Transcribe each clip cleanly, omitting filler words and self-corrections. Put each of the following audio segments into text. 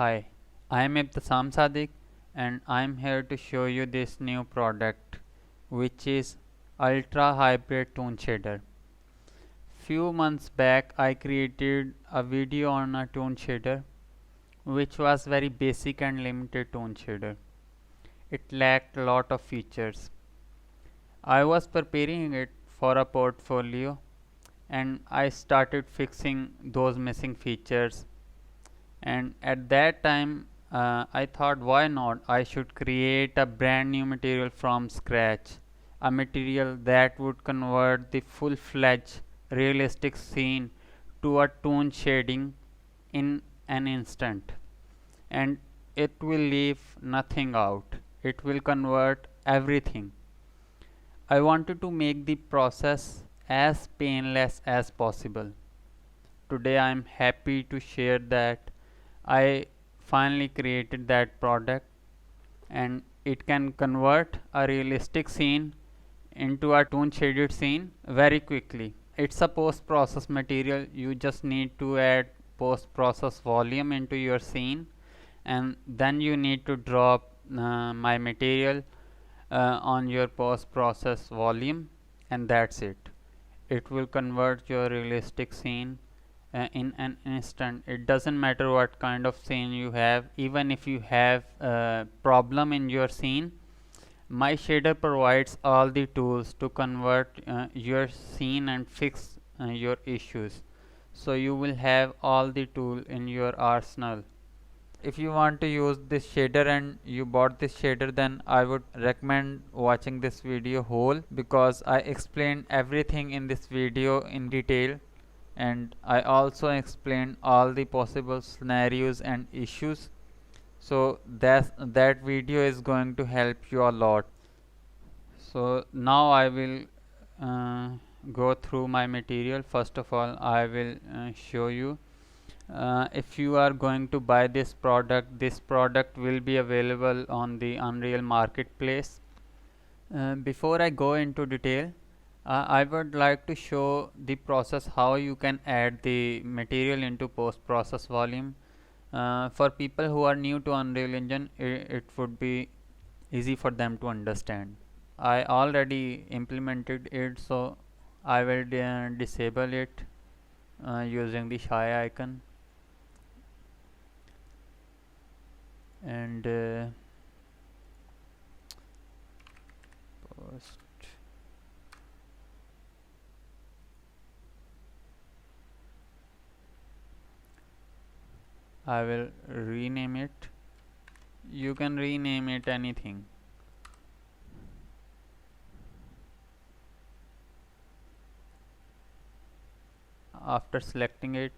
Hi, I am Ibtasam Sadiq and I am here to show you this new product which is Ultra Hybrid Toon Shader. Few months back I created a video on a toon shader which was very basic and limited toon shader. It lacked a lot of features. I was preparing it for a portfolio and I started fixing those missing features, and at that time I thought, why not, I should create a brand new material from scratch, a material that would convert the full-fledged realistic scene to a toon shading in an instant, and it will leave nothing out, it will convert everything. I wanted to make the process as painless as possible. Today I am happy to share that I finally created that product, and it can convert a realistic scene into a toon shaded scene very quickly. It's a post process material. You just need to add post process volume into your scene, and then you need to drop my material on your post process volume, and that's it. It will convert your realistic scene in an instant. It doesn't matter what kind of scene you have. Even if you have a problem in your scene, my shader provides all the tools to convert your scene and fix your issues. So you will have all the tool in your arsenal. If you want to use this shader and you bought this shader, then I would recommend watching this video whole, because I explained everything in this video in detail, and I also explained all the possible scenarios and issues. So that video is going to help you a lot. So now I will go through my material. First of all, I will show you, if you are going to buy this product will be available on the Unreal Marketplace. Before I go into detail, I would like to show the process how you can add the material into post process volume. For people who are new to Unreal Engine, it would be easy for them to understand. I already implemented it, so I will disable it using the shy icon, and post. I will rename it. You can rename it anything. After selecting it,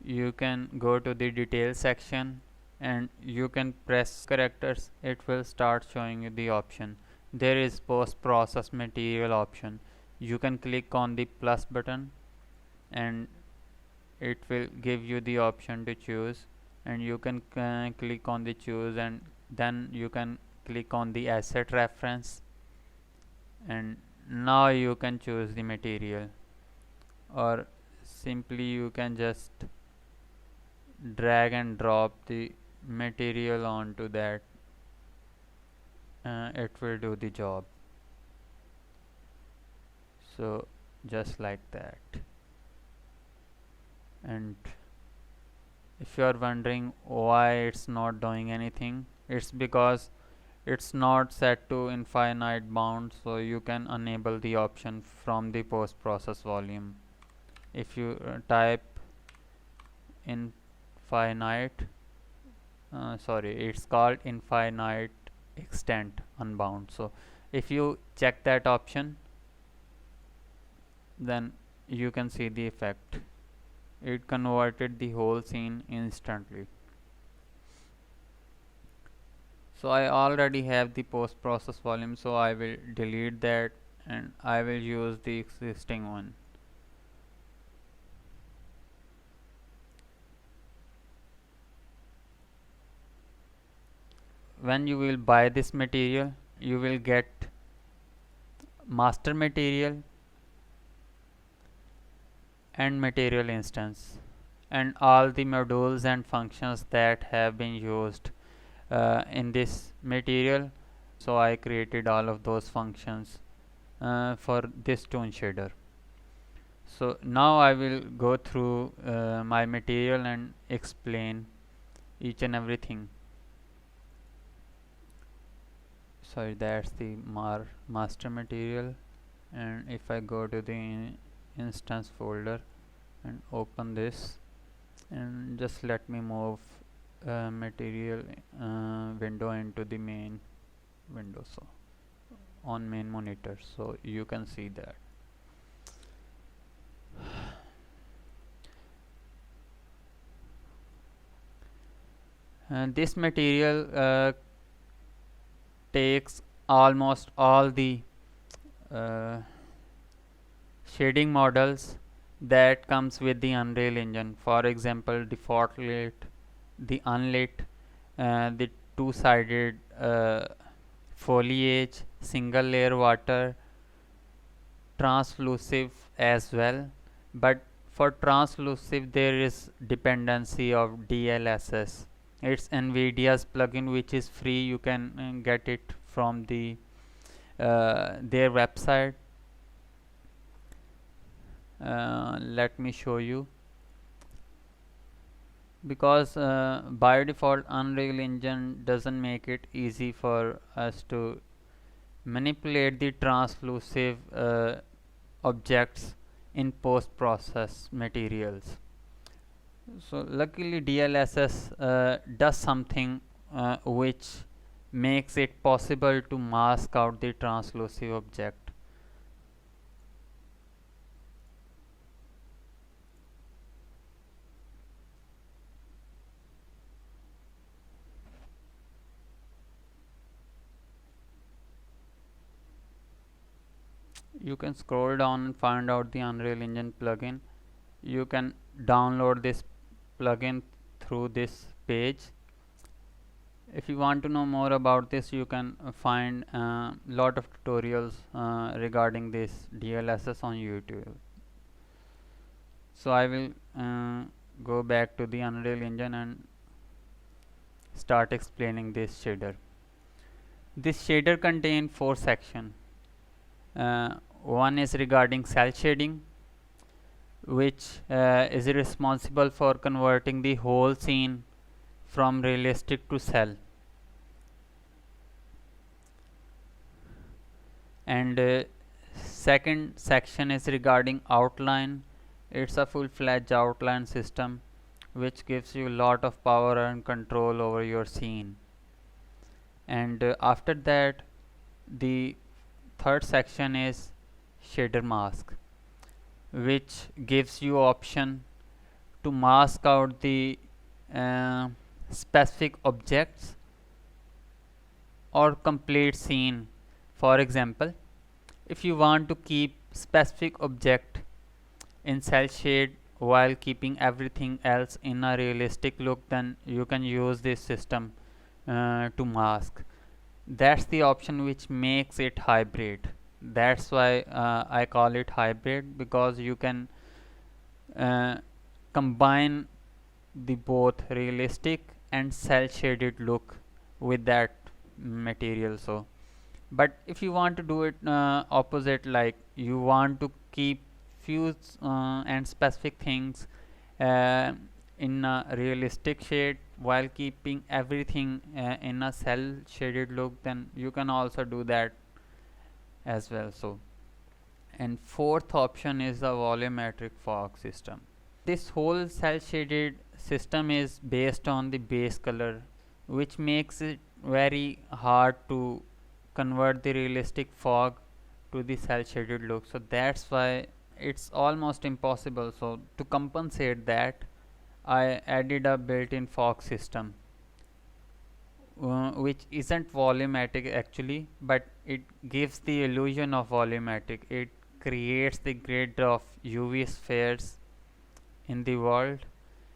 you can go to the details section and you can press characters. It will start showing you the option. There is post process material option. You can click on the plus button and it will give you the option to choose, and you can click on the choose, and then you can click on the asset reference, and now you can choose the material, or simply you can just drag and drop the material onto that. It will do the job. So just like that. And if you are wondering why it's not doing anything, it's because it's not set to infinite bound, so you can enable the option from the post process volume. If you type infinite, it's called infinite extent unbound. So if you check that option, then you can see the effect. It converted the whole scene instantly. So I already have the post process volume, so I will delete that and I will use the existing one. When you will buy this material, you will get master material and material instance. and all the modules and functions that have been used in this material. So I created all of those functions for this toon shader. So now I will go through my material and explain each and everything. Sorry, that's the master material, and if I go to the instance folder and open this, and just let me move material window into the main window, so on main monitor, so you can see that. This material takes almost all the shading models that comes with the Unreal Engine. For example, default lit, the unlit, the two-sided foliage, single layer water, translusive as well. But for translusive there is dependency of DLSS. It's NVIDIA's plugin which is free. You can get it from the their website. Let me show you, because by default Unreal Engine doesn't make it easy for us to manipulate the translusive objects in post-process materials. So luckily DLSS does something which makes it possible to mask out the translusive object. You can scroll down and find out the Unreal Engine plugin. You can download this plugin through this page. If you want to know more about this, you can find lot of tutorials regarding this DLSS on YouTube. So I will go back to the Unreal Engine and start explaining this shader. This shader contains 4 sections. One is regarding cell shading, which is responsible for converting the whole scene from realistic to cell. And second section is regarding outline. It's a full-fledged outline system which gives you a lot of power and control over your scene. And after that, the third section is shader mask, which gives you option to mask out the specific objects or complete scene. For example, if you want to keep specific object in cell shade while keeping everything else in a realistic look, then you can use this system to mask. That's the option which makes it hybrid. That's why I call it hybrid, because you can combine the both realistic and cell shaded look with that material. So but if you want to do it opposite, like you want to keep few and specific things in a realistic shade while keeping everything in a cell shaded look, then you can also do that as well. So, and fourth option is the volumetric fog system. This whole cell shaded system is based on the base color, which makes it very hard to convert the realistic fog to the cell shaded look. So that's why it's almost impossible. So to compensate that, I added a built-in fog system which isn't volumetric actually, but it gives the illusion of volumetric. It creates the grid of UV spheres in the world,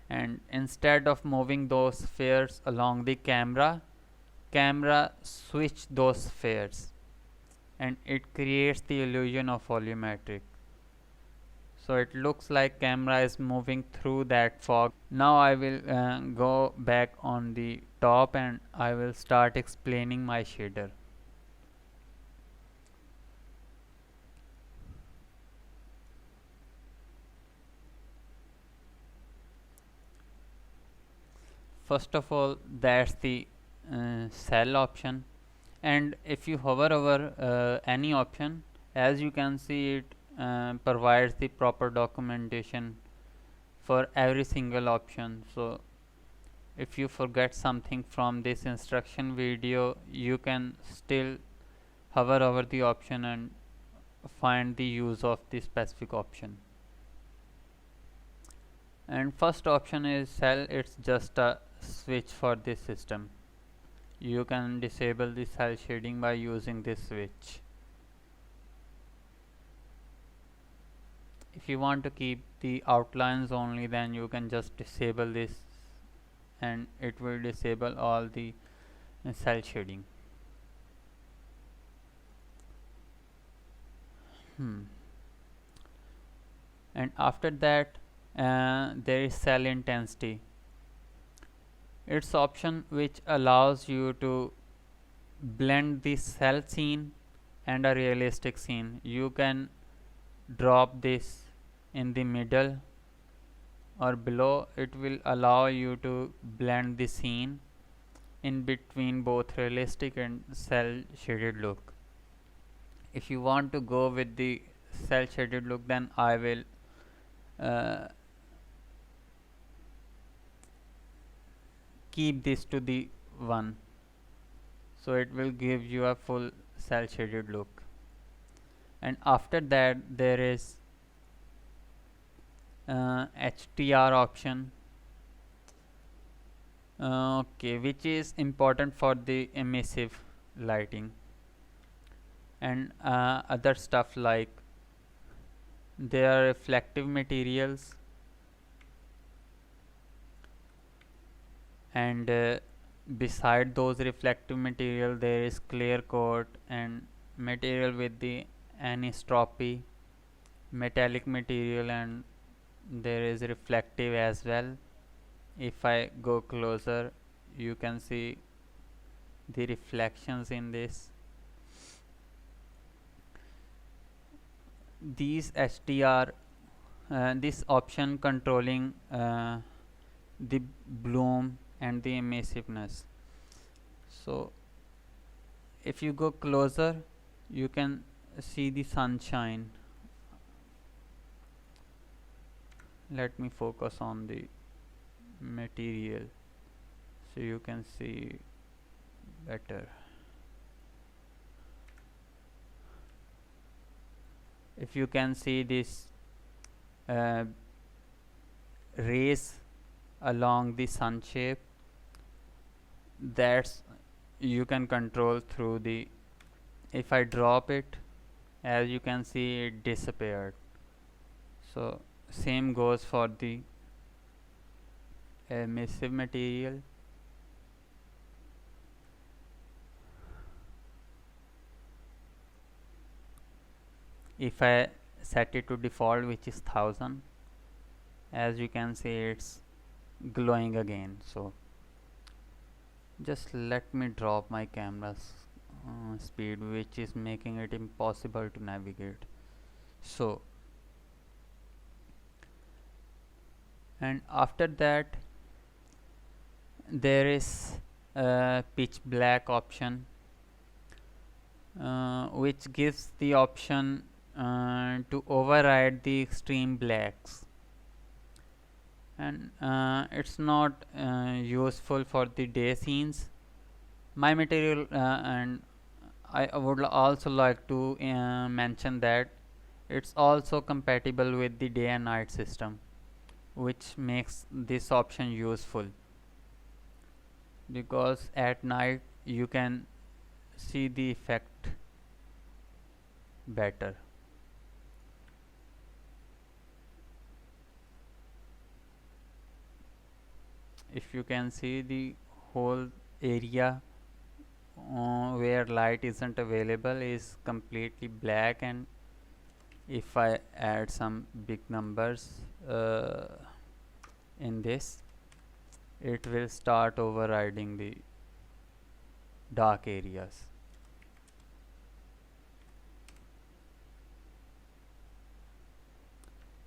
and instead of moving those spheres along the camera switch those spheres and it creates the illusion of volumetric. So it looks like camera is moving through that fog. Now I will go back on the top and I will start explaining my shader. First of all, that's the cell option, and if you hover over any option, as you can see, it provides the proper documentation for every single option. So if you forget something from this instruction video, you can still hover over the option and find the use of the specific option. And first option is cell. It's just a switch for this system. You can disable the cell shading by using this switch. If you want to keep the outlines only, then you can just disable this and it will disable all the cell shading. And after that there is cell intensity. It's option which allows you to blend the cell scene and a realistic scene. You can drop this in the middle or below. It will allow you to blend the scene in between both realistic and cell shaded look. If you want to go with the cell shaded look, then I will keep this to the 1, so it will give you a full cell shaded look. And after that there is HDR option, which is important for the emissive lighting and other stuff, like there are reflective materials and beside those reflective material there is clear coat and material with the anisotropy, metallic material, and there is reflective as well. If I go closer, you can see the reflections in this. These HDR, this option controlling the bloom and the emissiveness. So if you go closer, you can see the sunshine. Let me focus on the material so you can see better. If you can see this rays along the sun shape, that's you can control through the, if I drop it, as you can see it disappeared. So same goes for the emissive material. If I set it to default, which is 1000, as you can see it's glowing again. So just let me drop my camera's speed, which is making it impossible to navigate. So and after that there is a pitch black option, which gives the option to override the extreme blacks, and it's not useful for the day scenes. My material and I would also like to mention that it's also compatible with the day and night system, which makes this option useful, because at night you can see the effect better. If you can see, the whole area where light isn't available is completely black, and if I add some big numbers in this, it will start overriding the dark areas.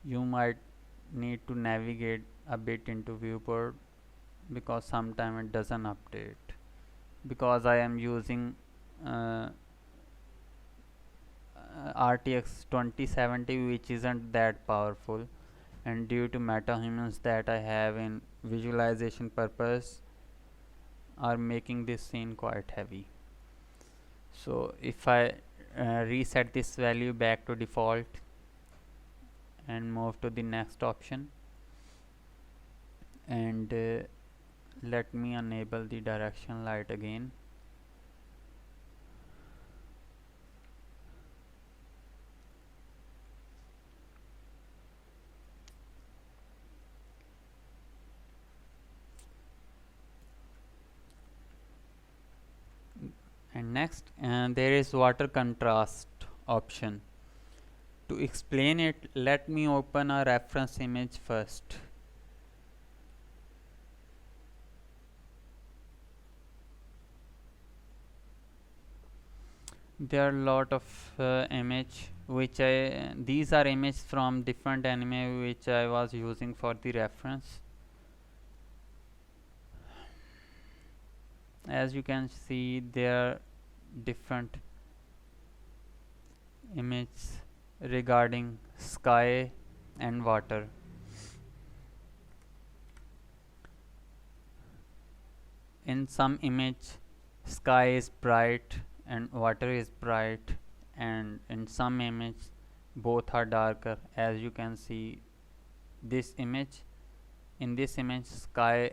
You might need to navigate a bit into viewport because sometimes it doesn't update, because I am using RTX 2070, which isn't that powerful, and due to metahumans that I have in visualization purpose are making this scene quite heavy. So if I reset this value back to default and move to the next option, and let me enable the direction light again. And next there is water contrast option. To explain it, let me open a reference image first. There are a lot of image which these are images from different anime which I was using for the reference. As you can see, there are different images regarding sky and water. In some image, sky is bright and water is bright, and in some image both are darker. As you can see this image, in this image sky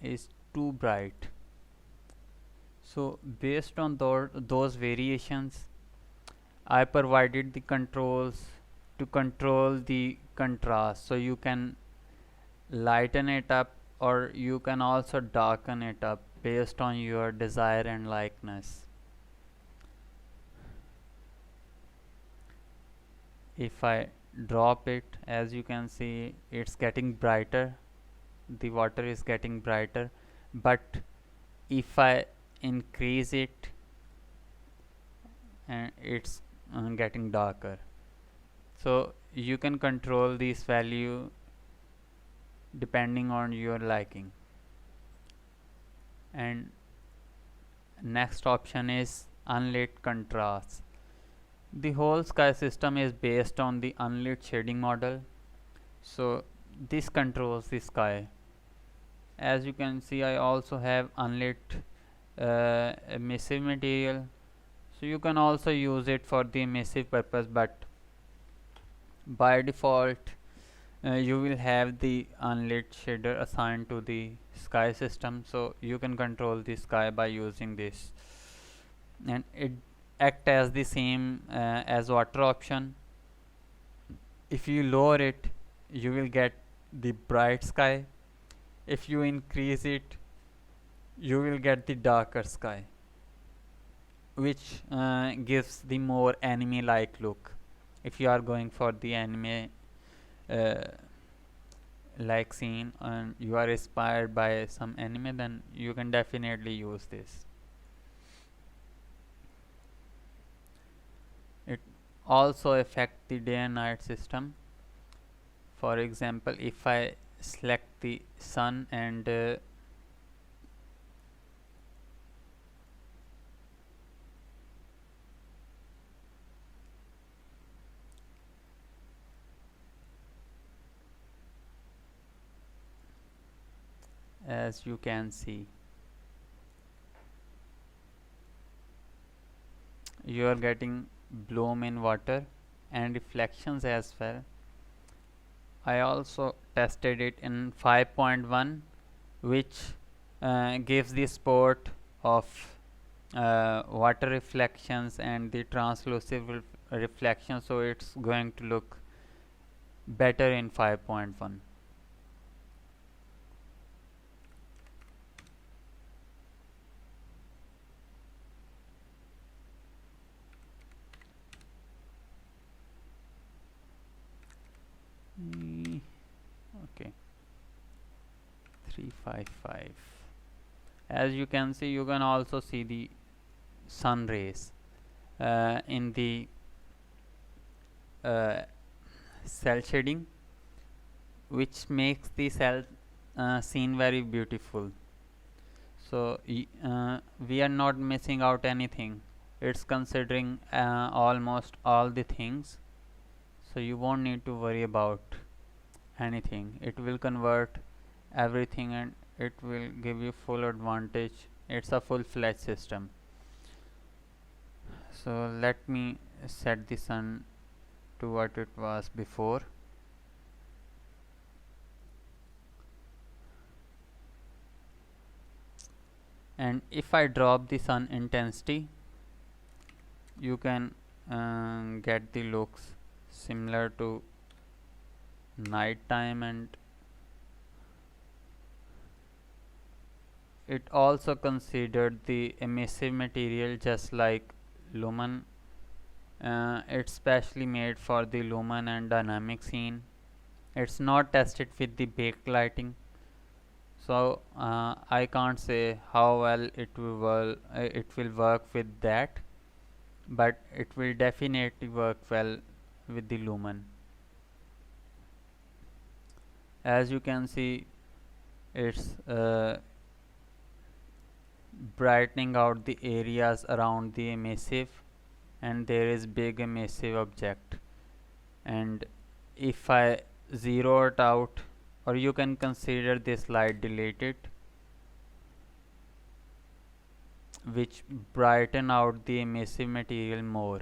is too bright. So based on those variations, I provided the controls to control the contrast, so you can lighten it up or you can also darken it up based on your desire and likeness. If I drop it, as you can see, it's getting brighter, the water is getting brighter, but if I increase it, and it's getting darker. So you can control this value depending on your liking. And next option is unlit contrast. The whole sky system is based on the unlit shading model, so this controls the sky. As you can see, I also have unlit emissive material, so you can also use it for the emissive purpose, but by default you will have the unlit shader assigned to the sky system, so you can control the sky by using this, and it act as the same as water option. If you lower it, you will get the bright sky. If you increase it, you will get the darker sky, which gives the more anime like look. If you are going for the anime like scene and you are inspired by some anime, then you can definitely use this. It also affect the day and night system. For example, if I select the sun and as you can see, you are getting bloom in water and reflections as well. I also tested it in 5.1, which gives the support of water reflections and the translucent reflection, so it's going to look better in 5.1. 355. As you can see, you can also see the sun rays in the cell shading, which makes the cell scene very beautiful. So we are not missing out anything. It's considering almost all the things, so you won't need to worry about anything. It will convert everything and it will give you full advantage. It's a full-fledged system. So let me set the sun to what it was before. And if I drop the sun intensity, you can get the looks similar to night time, and it also considered the emissive material just like lumen. It's specially made for the lumen and dynamic scene. It's not tested with the backlighting, so I can't say how well it will work with that, but it will definitely work well with the lumen. As you can see, it's brightening out the areas around the emissive, and there is big emissive object. And if I zero it out, or you can consider this light deleted, which brighten out the emissive material more.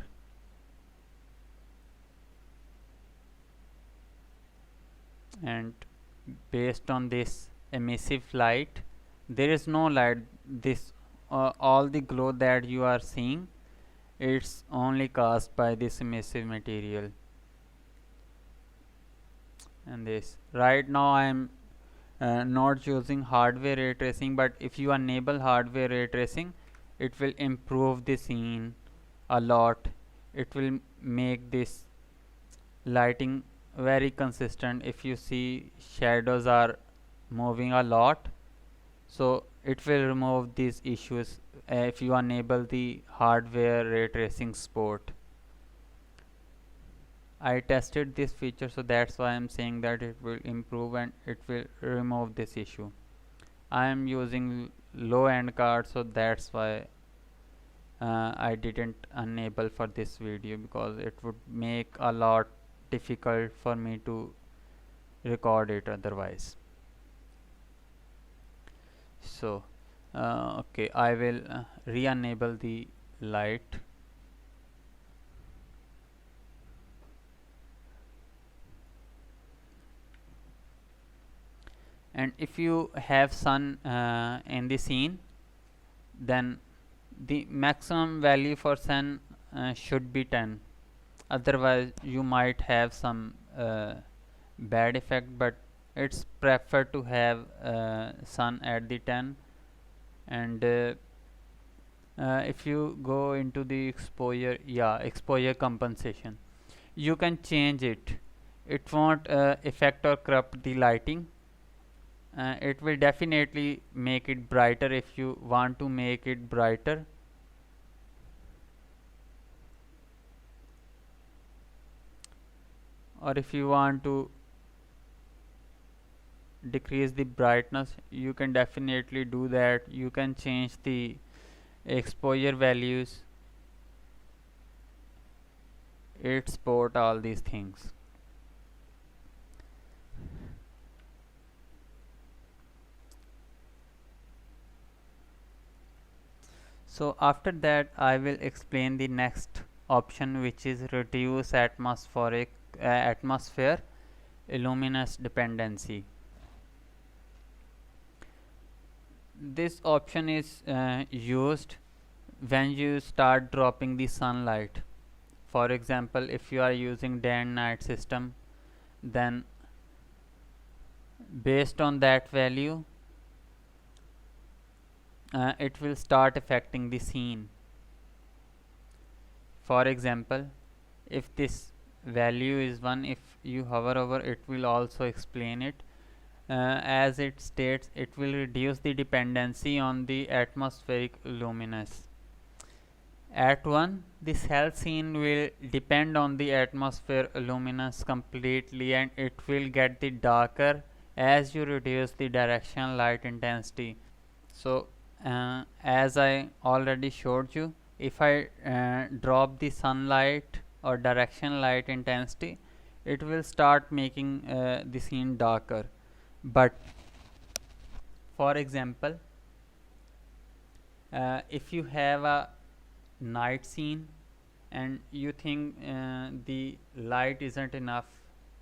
And based on this emissive light, there is no light. This all the glow that you are seeing, it's only caused by this emissive material. And this right now I am not using hardware ray tracing, but if you enable hardware ray tracing, it will improve the scene a lot. It will make this lighting very consistent. If you see shadows are moving a lot, so it will remove these issues if you enable the hardware ray tracing support. I tested this feature, so that's why I am saying that it will improve and it will remove this issue. I am using low end card, so that's why I didn't enable for this video, because it would make a lot difficult for me to record it otherwise. So okay, I will re-enable the light. And if you have sun in the scene, then the maximum value for sun should be 10. Otherwise you might have some bad effect, but it's preferred to have sun at the 10. And if you go into the exposure compensation, you can change it. It won't affect or corrupt the lighting. It will definitely make it brighter if you want to make it brighter. Or if you want to decrease the brightness, you can definitely do that. You can change the exposure values. It support all these things. So after that I will explain the next option, which is reduce atmosphere luminous dependency. This option is used when you start dropping the sunlight. For example, if you are using day and night system, then based on that value it will start affecting the scene. For example, if this value is 1, if you hover over, it will also explain it. as it states, it will reduce the dependency on the atmospheric luminance. At 1, the cell scene will depend on the atmosphere luminance completely, and it will get the darker as you reduce the directional light intensity. So as I already showed you, if I drop the sunlight or direction light intensity, it will start making the scene darker. But for example, if you have a night scene and you think the light isn't enough,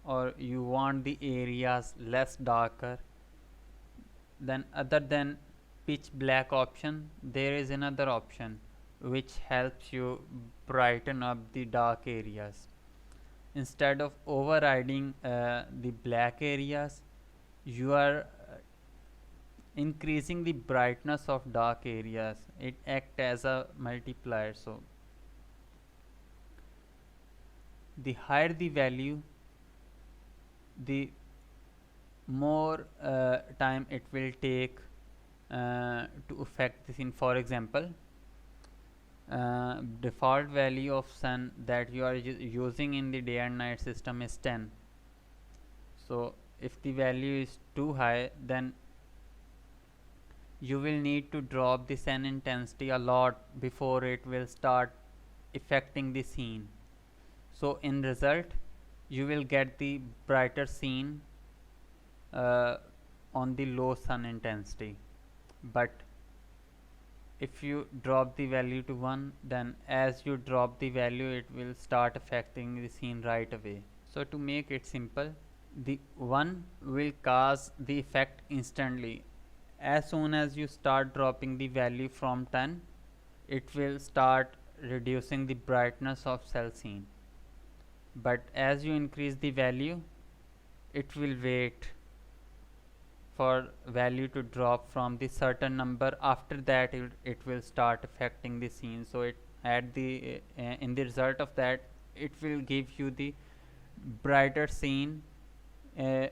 or you want the areas less darker, then other than pitch black option, there is another option which helps you brighten up the dark areas. Instead of overriding the black areas, you are increasing the brightness of dark areas. It acts as a multiplier. So the higher the value, the more time it will take to affect the scene. For example, default value of sun that you are using in the day and night system is 10. So if the value is too high, then you will need to drop the sun intensity a lot before it will start affecting the scene. So in result, you will get the brighter scene on the low sun intensity. But if you drop the value to 1, then as you drop the value, it will start affecting the scene right away. So to make it simple, the 1 will cause the effect instantly. As soon as you start dropping the value from 10, it will start reducing the brightness of cell scene. But as you increase the value, it will wait for value to drop from the certain number. After that, it will start affecting the scene. So it at the in the result of that, it will give you the brighter scene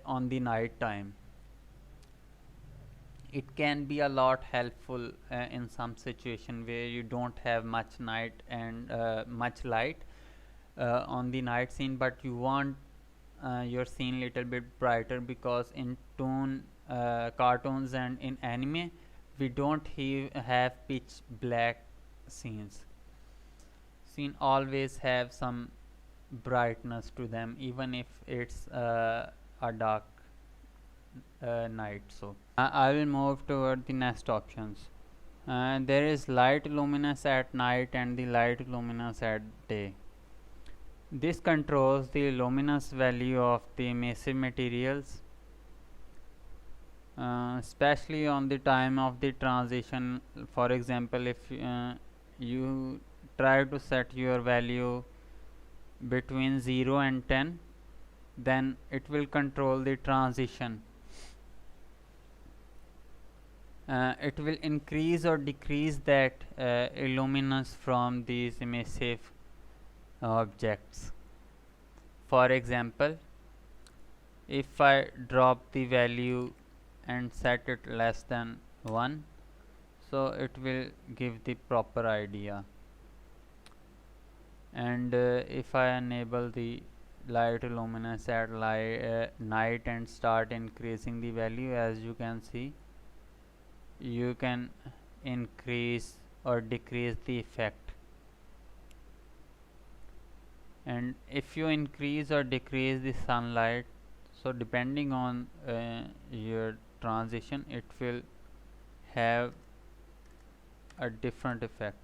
on the night time. It can be a lot helpful in some situation where you don't have much night and much light on the night scene, but you want your scene little bit brighter, because in cartoons and in anime we don't have pitch black scenes. Scene always have some brightness to them, even if it's a dark night. So I will move toward the next options. There is light luminance at night and the light luminance at day. This controls the luminance value of the emissive materials, especially on the time of the transition. For example, if you try to set your value between 0 and 10, then it will control the transition. It will increase or decrease that luminance from these emissive objects. For example, if I drop the value and set it less than 1, so it will give the proper idea. And if I enable the light luminance at night and start increasing the value, as you can see, you can increase or decrease the effect. And if you increase or decrease the sunlight, so depending on your transition, it will have a different effect.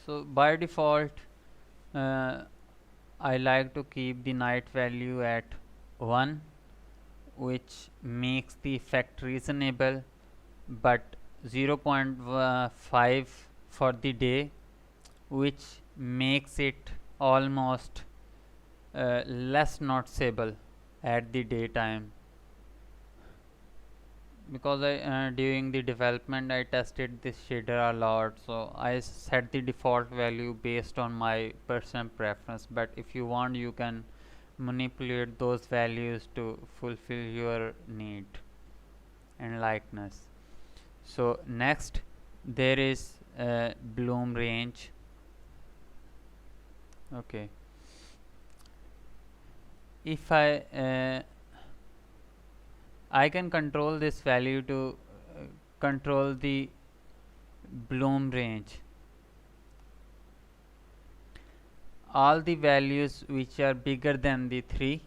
So by default, I like to keep the night value at 1, which makes the effect reasonable, but 0.5 for the day, which makes it almost less noticeable at the daytime. because I during the development I tested this shader a lot, so I set the default value based on my personal preference, but if you want you can manipulate those values to fulfill your need and likeness. So next there is bloom range. Okay, if I can control this value to control the bloom range. All the values which are bigger than the 3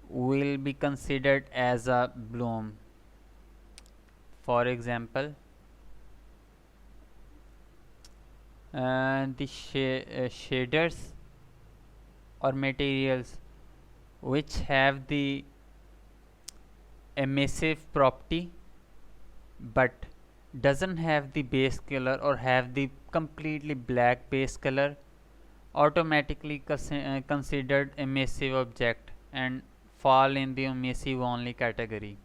will be considered as a bloom. For example, the shaders or materials which have the emissive property but doesn't have the base color or have the completely black base color automatically considered emissive object and fall in the emissive only category,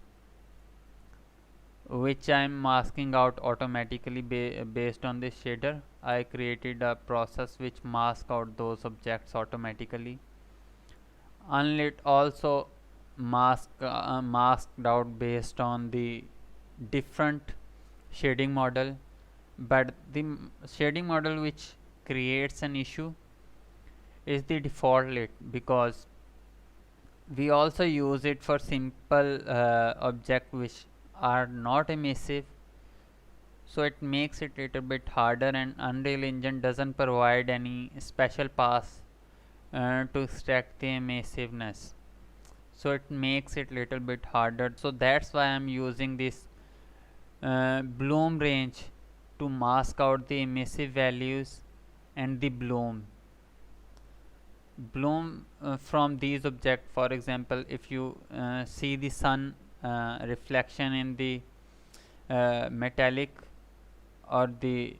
which I am masking out automatically based on this shader. I created a process which masks out those objects automatically, and it also masked out based on the different shading model, but the shading model which creates an issue is the default lit, because we also use it for simple object which are not emissive, so it makes it little bit harder, and Unreal Engine doesn't provide any special pass to extract the emissiveness, so it makes it little bit harder. So that's why I'm using this bloom range to mask out the emissive values and the bloom from these objects. For example, if you see the sun reflection in the metallic or the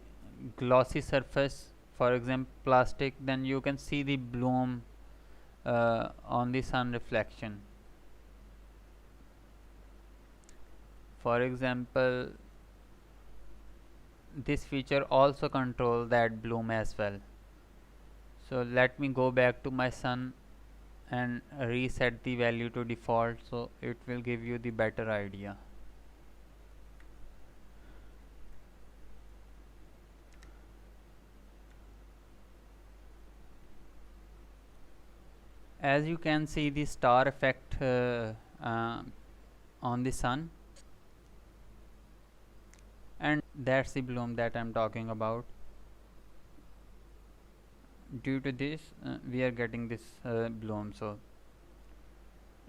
glossy surface, for example plastic, then you can see the bloom on the sun reflection. For example, this feature also control that bloom as well. So let me go back to my sun and reset the value to default, so it will give you the better idea. As you can see the star effect on the sun, and that's the bloom that I'm talking about. Due to this we are getting this bloom. So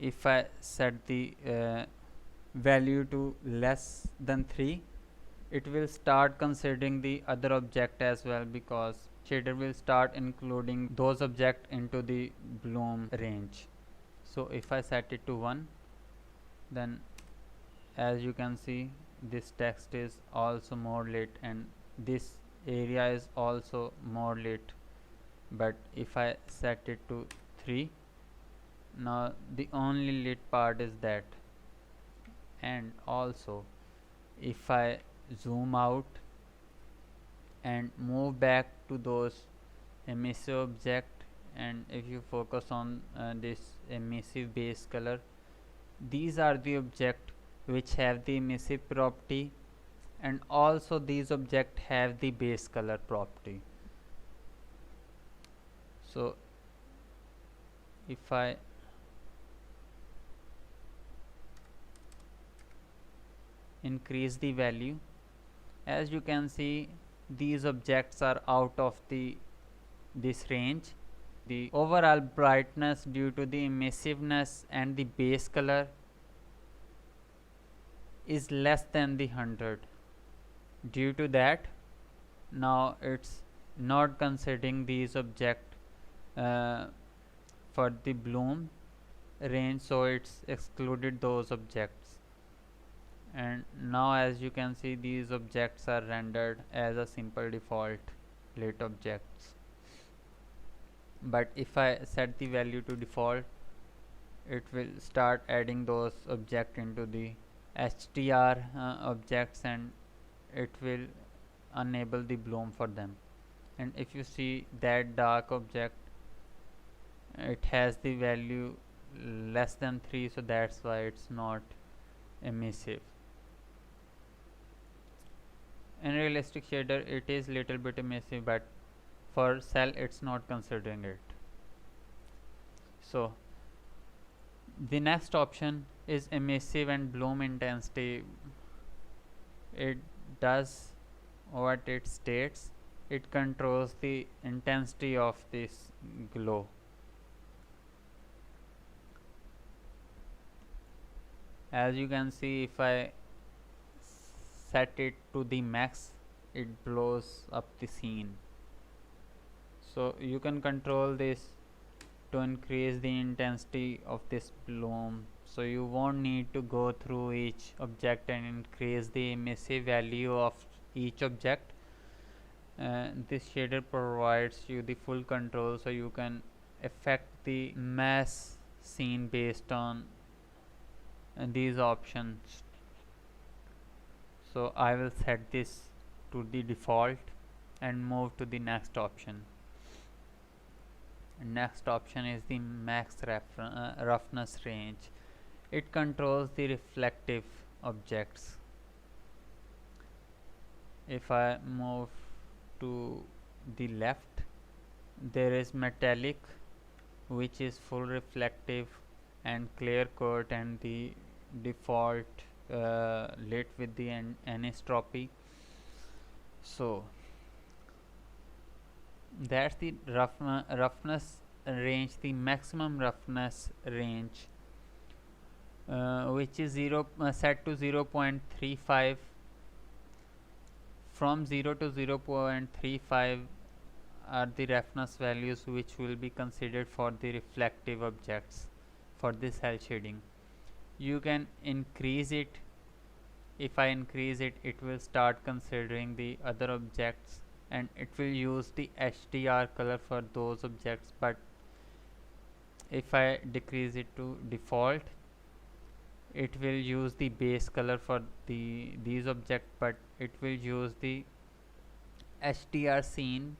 if I set the value to less than 3, it will start considering the other object as well, because shader will start including those objects into the bloom range. So if I set it to 1, then as you can see this text is also more lit and this area is also more lit. But if I set it to 3, now the only lit part is that. And also if I zoom out and move back to those emissive object, and if you focus on this emissive base color, these are the object which have the emissive property, and also these object have the base color property. So if I increase the value, as you can see these objects are out of this range. The overall brightness due to the emissiveness and the base color is less than the 100. Due to that, now it's not considering these object for the bloom range, so it's excluded those objects. And now as you can see these objects are rendered as a simple default lit objects. But if I set the value to default, it will start adding those objects into the HDR objects, and it will enable the bloom for them. And if you see that dark object, it has the value less than 3, so that's why it's not emissive. In realistic shader it is little bit emissive, but for cell it's not considering it. So the next option is emissive and bloom intensity. It does what it states. It controls the intensity of this glow. As you can see, if I set it to the max, it blows up the scene. So you can control this to increase the intensity of this bloom, so you won't need to go through each object and increase the emissive value of each object. This shader provides you the full control, so you can affect the mass scene based on these options. So I will set this to the default and move to the next option. Next option is the max roughness range. It controls the reflective objects. If I move to the left, there is metallic, which is full reflective, and clear coat, and the default lit with the anisotropy. So that's the roughness range, the maximum roughness range, which is set to 0.35. From 0 to 0.35 are the roughness values which will be considered for the reflective objects for this cell shading. You can increase it. If I increase it, it will start considering the other objects, and it will use the HDR color for those objects. But if I decrease it to default, it will use the base color for these objects, but it will use the HDR scene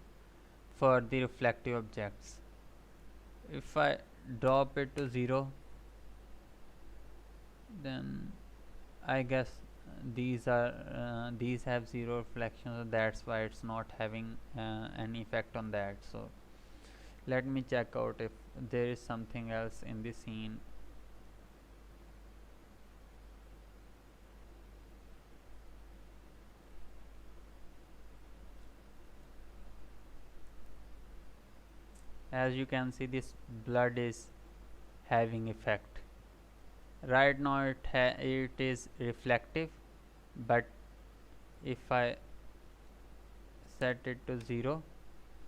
for the reflective objects. If I drop it to 0, then I guess these have 0 reflection, so that's why it's not having any effect on that. So let me check out if there is something else in the scene. As you can see, this blood is having effect. Right now it is reflective, but if I set it to 0,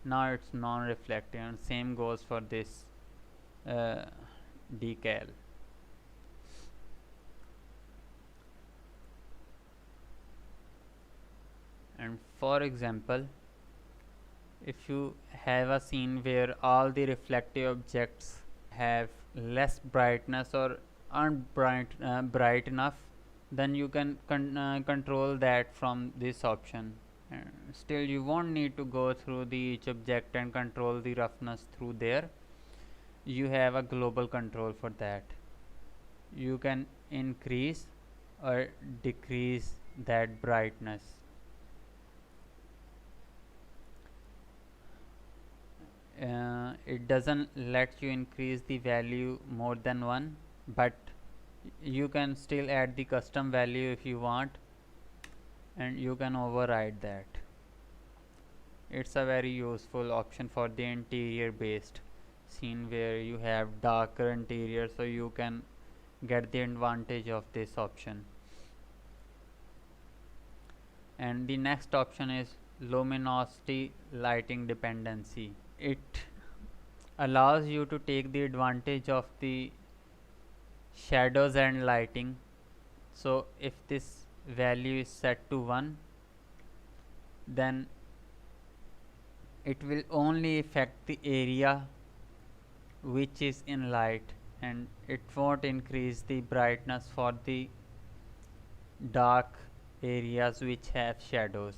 now it's non-reflective, and same goes for this decal. And for example, if you have a scene where all the reflective objects have less brightness or aren't bright enough, then you can control that from this option. Still, you won't need to go through each object and control the roughness through there. You have a global control for that. You can increase or decrease that brightness. It doesn't let you increase the value more than 1, but you can still add the custom value if you want, and you can override that. It's a very useful option for the interior based scene where you have darker interior, so you can get the advantage of this option. And the next option is luminosity lighting dependency. It allows you to take the advantage of the shadows and lighting. So if this value is set to 1, then it will only affect the area which is in light, and it won't increase the brightness for the dark areas which have shadows.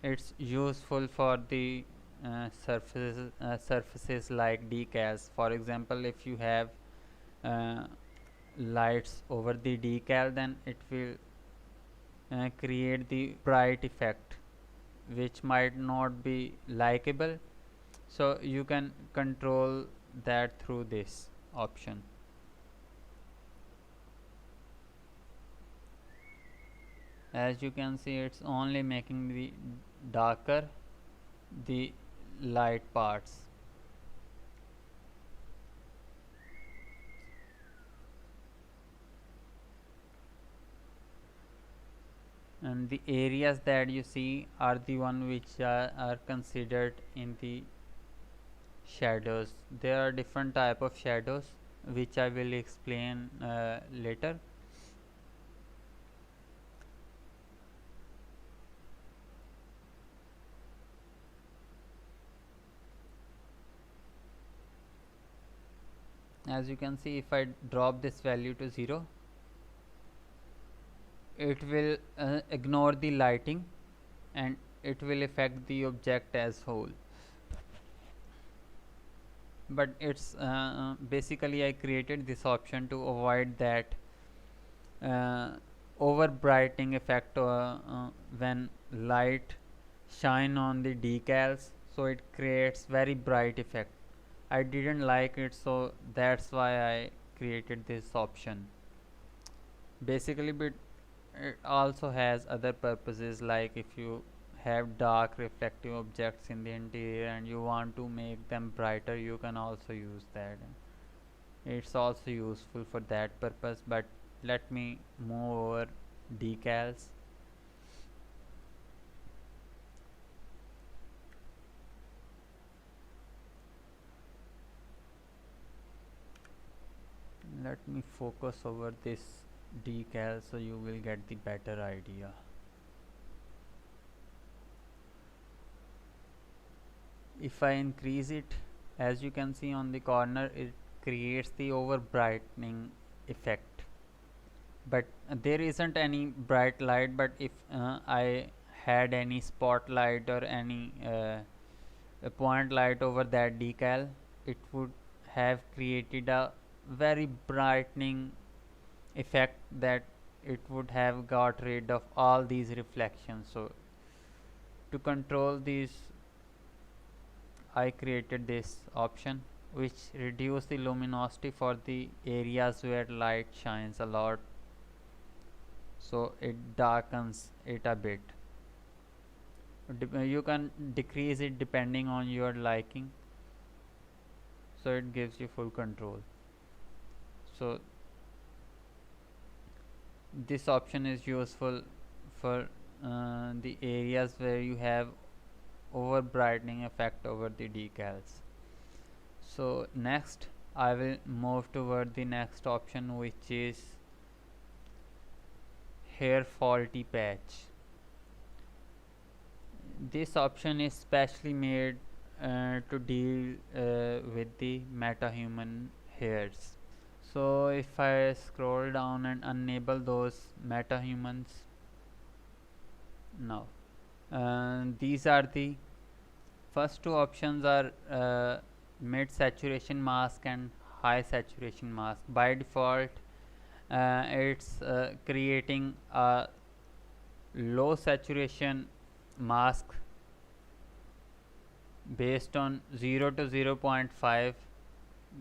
It's useful for the surfaces like decals. For example, if you have uh, lights over the decal, then it will create the bright effect which might not be likable, so you can control that through this option. As you can see, it's only making the darker the light parts. And the areas that you see are the one which are considered in the shadows. There are different type of shadows which I will explain later. As you can see, if I drop this value to 0, it will ignore the lighting and it will affect the object as whole. But it's basically I created this option to avoid that over brightening effect when light shine on the decals, so it creates very bright effect. I didn't like it, so that's why I created this option. Basically, but it also has other purposes, like if you have dark reflective objects in the interior and you want to make them brighter, you can also use that. It's also useful for that purpose. But let me move over decals. Let me focus over this decal so you will get the better idea. If I increase it, as you can see on the corner, it creates the over brightening effect, but there isn't any bright light. But if I had any spotlight or any a point light over that decal, it would have created a very brightening effect that it would have got rid of all these reflections. So to control these, I created this option which reduce the luminosity for the areas where light shines a lot, so it darkens it a bit. You can decrease it depending on your liking, so it gives you full control. So this option is useful for the areas where you have over brightening effect over the decals. So next I will move toward the next option, which is hair faulty patch. This option is specially made to deal with the metahuman hairs. So if I scroll down and enable those metahumans, now these are the first two options are mid saturation mask and high saturation mask. By default it's creating a low saturation mask based on 0 to 0.5,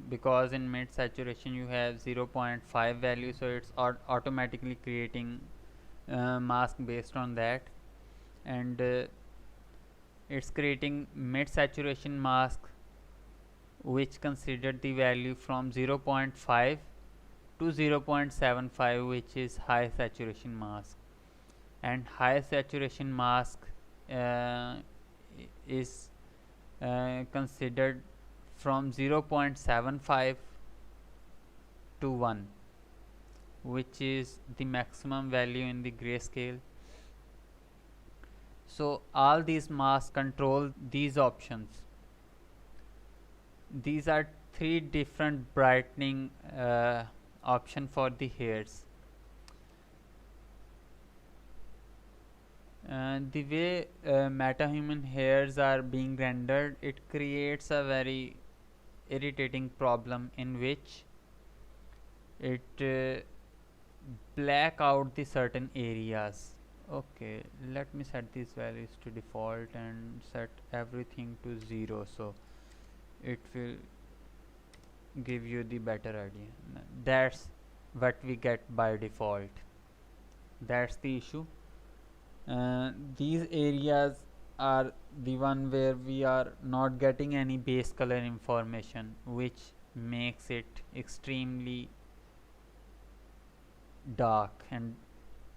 because in mid saturation you have 0.5 value, so it's automatically creating mask based on that. And it's creating mid saturation mask which considered the value from 0.5 to 0.75, which is high saturation mask. And high saturation mask is considered from 0.75 to 1, which is the maximum value in the grayscale. So all these masks control these options. These are three different brightening option for the hairs. The way metahuman hairs are being rendered, it creates a very irritating problem in which it black out the certain areas. Okay, let me set these values to default and set everything to 0, so it will give you the better idea. That's what we get by default. That's the issue. These areas are the one where we are not getting any base color information, which makes it extremely dark, and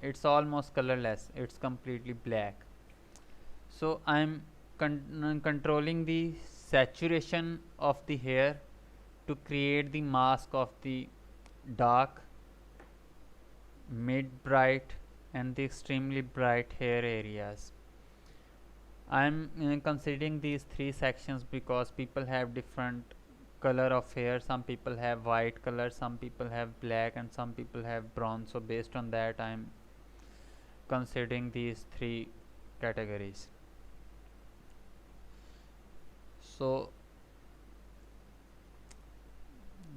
it's almost colorless, it's completely black. So I'm controlling the saturation of the hair to create the mask of the dark, mid bright and the extremely bright hair areas. I'm considering these three sections because people have different color of hair. Some people have white color, some people have black, and some people have brown. So based on that, I'm considering these three categories. So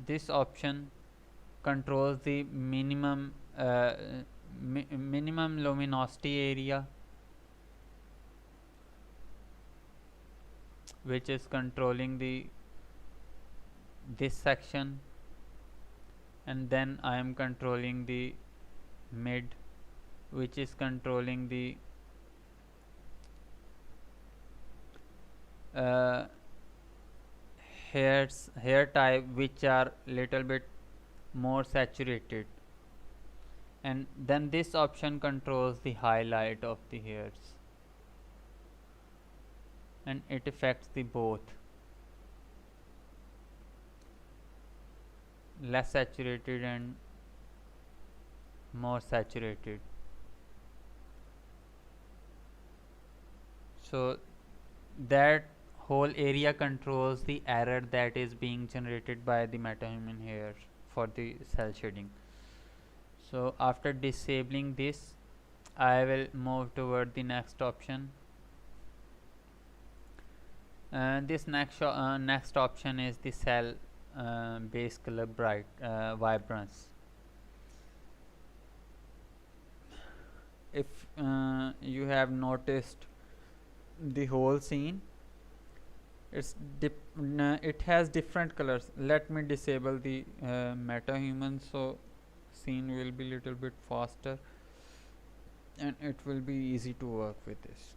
this option controls the minimum minimum luminosity area, which is controlling this section, and then I am controlling the mid, which is controlling the hair type which are little bit more saturated, and then this option controls the highlight of the hairs, and it affects the both less saturated and more saturated. So that whole area controls the error that is being generated by the metahuman hair for the cell shading. So after disabling this, I will move toward the next option. This next option is the cell base color bright vibrance. If you have noticed the whole scene, it has different colors. Let me disable the metahuman, so scene will be little bit faster and it will be easy to work with this.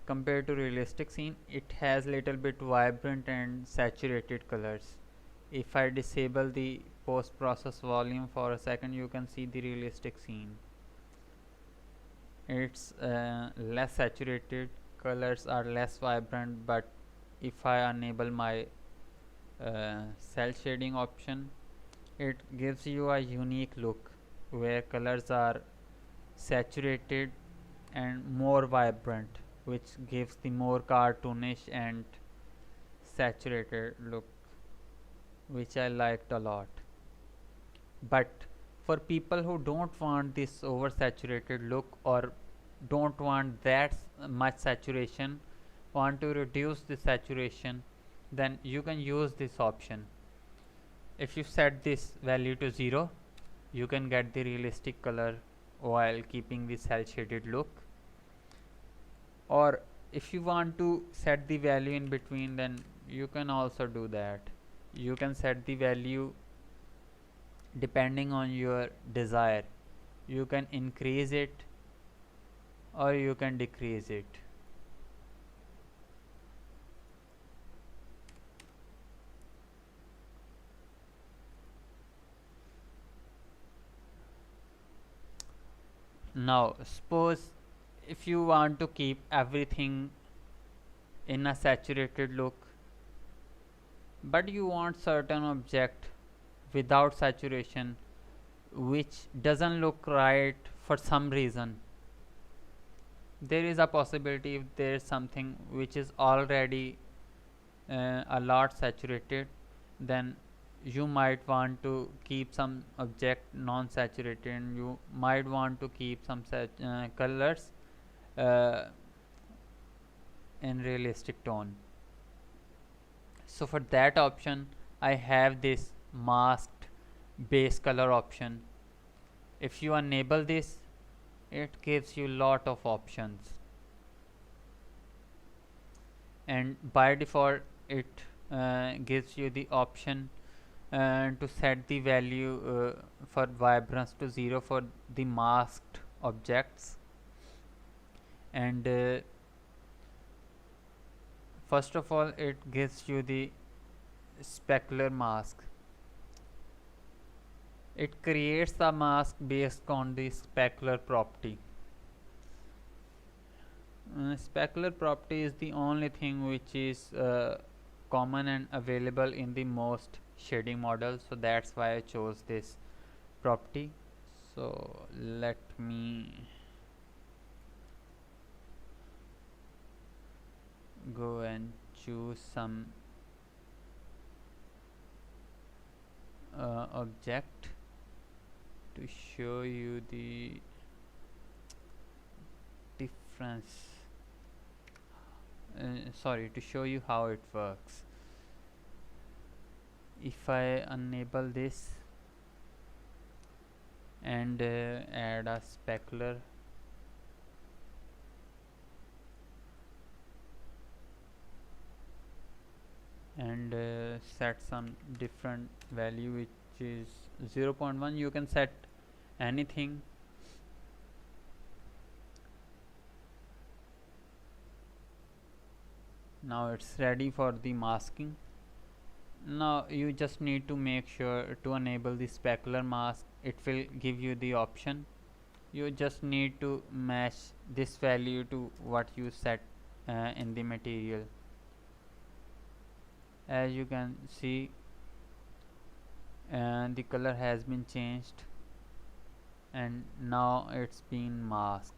Compared to realistic scene, it has little bit vibrant and saturated colors. If I disable the post process volume for a second, you can see the realistic scene. It's less saturated, colors are less vibrant, but if I enable my cell shading option, it gives you a unique look where colors are saturated and more vibrant, which gives the more cartoonish and saturated look, which I liked a lot. But for people who don't want this oversaturated look or don't want that much saturation, want to reduce the saturation, then you can use this option. If you set this value to 0, you can get the realistic color while keeping the cell shaded look. Or if you want to set the value in between, then you can also do that. You can set the value depending on your desire. You can increase it or you can decrease it. Now suppose if you want to keep everything in a saturated look, but you want certain object without saturation which doesn't look right for some reason, there is a possibility if there is something which is already a lot saturated, then you might want to keep some object non-saturated, and you might want to keep some colors uh, in realistic tone. So for that option I have this masked base color option. If you enable this, it gives you lot of options, and by default it gives you the option to set the value for vibrance to 0 for the masked objects. And first of all, it gives you the specular mask. It creates the mask based on the specular property. Specular property is the only thing which is common and available in the most shading models, so that's why I chose this property. So let me go and choose some object to show you the difference, to show you how it works. If I enable this and add a specular, and set some different value which is 0.1, you can set anything. Now it's ready for the masking. Now you just need to make sure to enable the specular mask. It will give you the option. You just need to match this value to what you set in the material. As you can see, the color has been changed, and now it's been masked.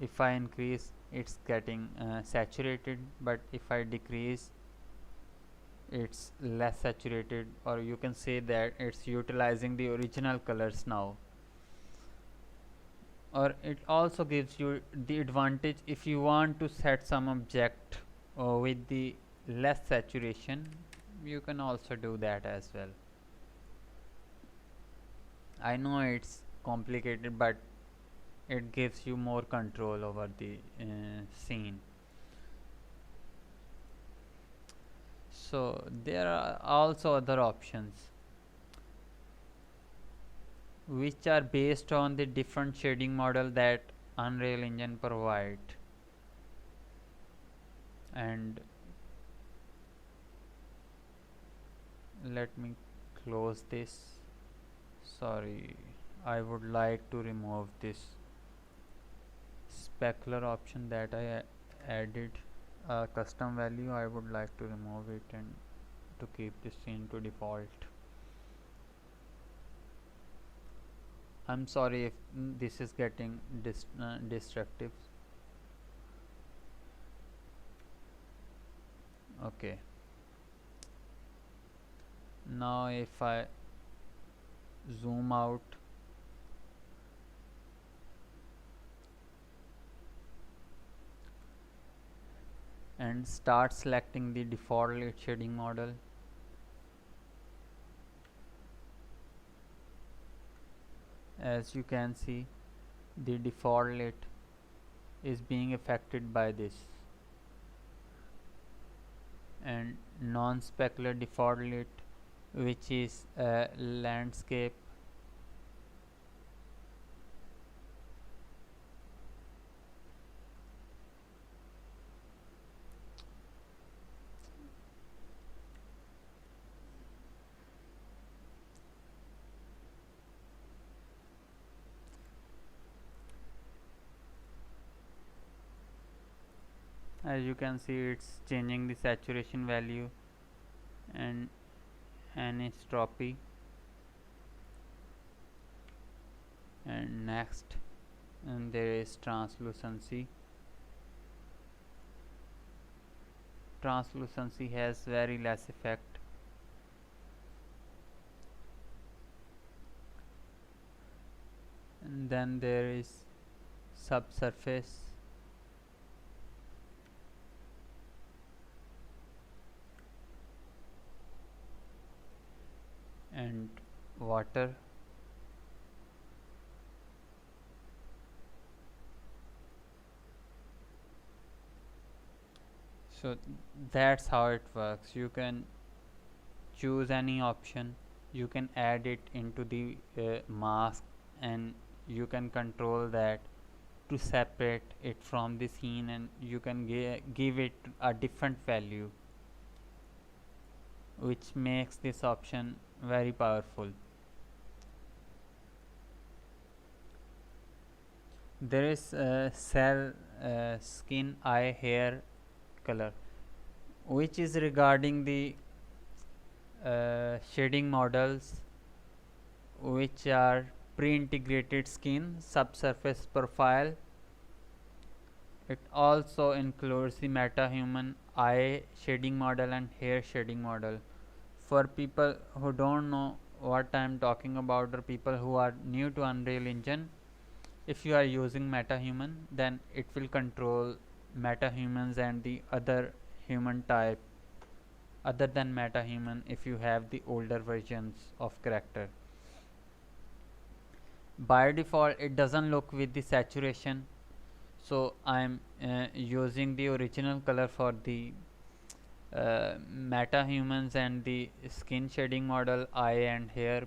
If I increase, it's getting saturated, but if I decrease, it's less saturated, or you can say that it's utilizing the original colors now. Or it also gives you the advantage if you want to set some object with the less saturation, you can also do that as well. I know it's complicated, but it gives you more control over the scene. So there are also other options which are based on the different shading model that Unreal Engine provide. And let me close this. Sorry, I would like to remove this specular option that I added a custom value. I would like to remove it and to keep this scene to default. I'm sorry if this is getting destructive. Okay, now if I zoom out, and start selecting the default lit shading model, as you can see, the default lit is being affected by this, and non-specular default lit, which is landscape, as you can see, it's changing the saturation value and anisotropy. And next, and there is translucency. Translucency has very less effect, and then there is subsurface, and water. So that's how it works. You can choose any option, you can add it into the mask, and you can control that to separate it from the scene, and you can give it a different value, which makes this option very powerful. There is cell, skin, eye, hair, color, which is regarding the shading models which are pre-integrated skin, subsurface profile. It also includes the meta-human, eye shading model, and hair shading model. For people who don't know what I am talking about, or people who are new to Unreal Engine, if you are using meta-human, then it will control meta-humans and the other human type other than meta-human if you have the older versions of character. By default it doesn't look with the saturation, so I'm using the original color for the meta-humans and the skin shading model, eye and hair.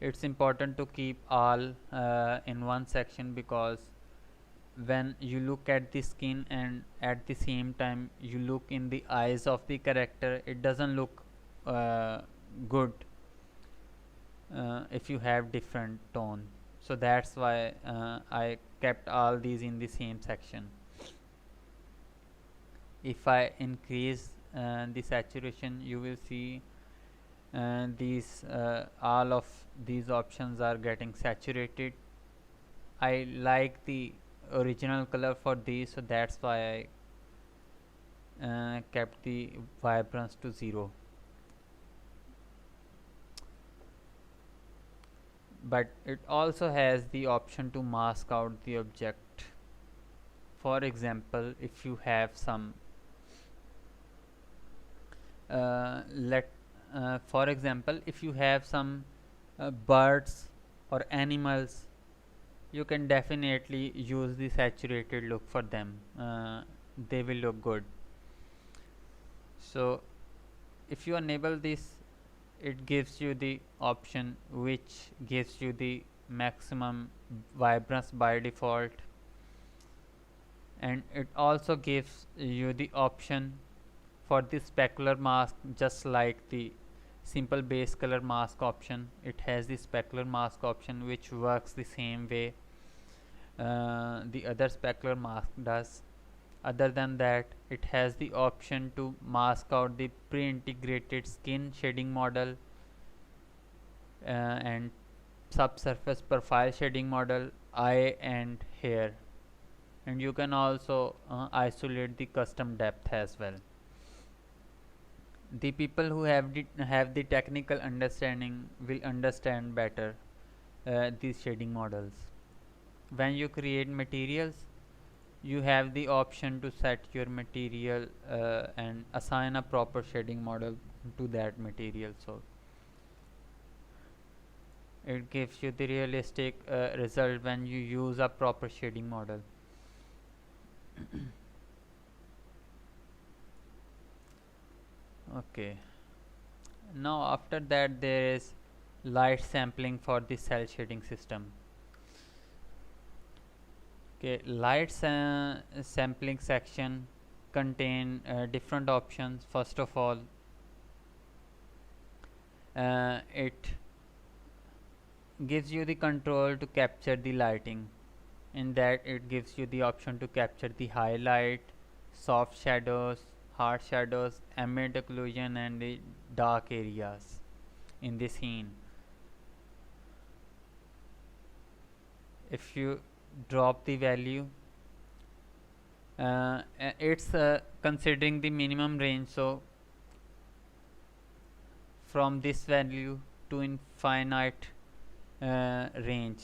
It's important to keep all in one section, because when you look at the skin and at the same time you look in the eyes of the character, it doesn't look good if you have different tone. So that's why I kept all these in the same section. If I increase the saturation, you will see these all of these options are getting saturated. I like the original color for these, so that's why I kept the vibrance to 0. But it also has the option to mask out the object. For example, if you have some for example, if you have some birds or animals, you can definitely use the saturated look for them. They will look good. So if you enable this, it gives you the option which gives you the maximum vibrance by default, and it also gives you the option for the specular mask. Just like the simple base color mask option, it has the specular mask option which works the same way the other specular mask does. Other than that, it has the option to mask out the pre-integrated skin shading model and subsurface profile shading model, eye and hair, and you can also isolate the custom depth as well. The people who have the technical understanding will understand better these shading models. When you create materials, you have the option to set your material and assign a proper shading model to that material, so it gives you the realistic result when you use a proper shading model. Okay, now after that there is light sampling for the cell shading system. Okay, light sampling section contain different options. First of all, it gives you the control to capture the lighting. In that, it gives you the option to capture the highlight, soft shadows, hard shadows, ambient occlusion, and the dark areas in the scene. If you drop the value, it's considering the minimum range, so from this value to infinite range,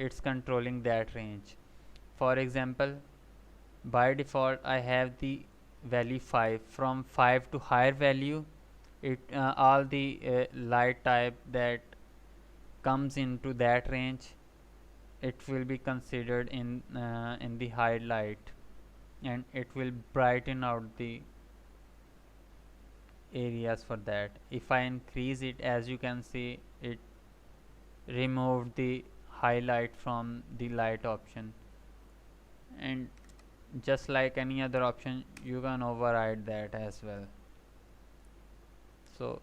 it's controlling that range. For example, by default I have the value 5. From 5 to higher value, it all the light type that comes into that range, it will be considered in the highlight, and it will brighten out the areas for that. If I increase it, as you can see, it removed the highlight from the light option, and just like any other option, you can override that as well. So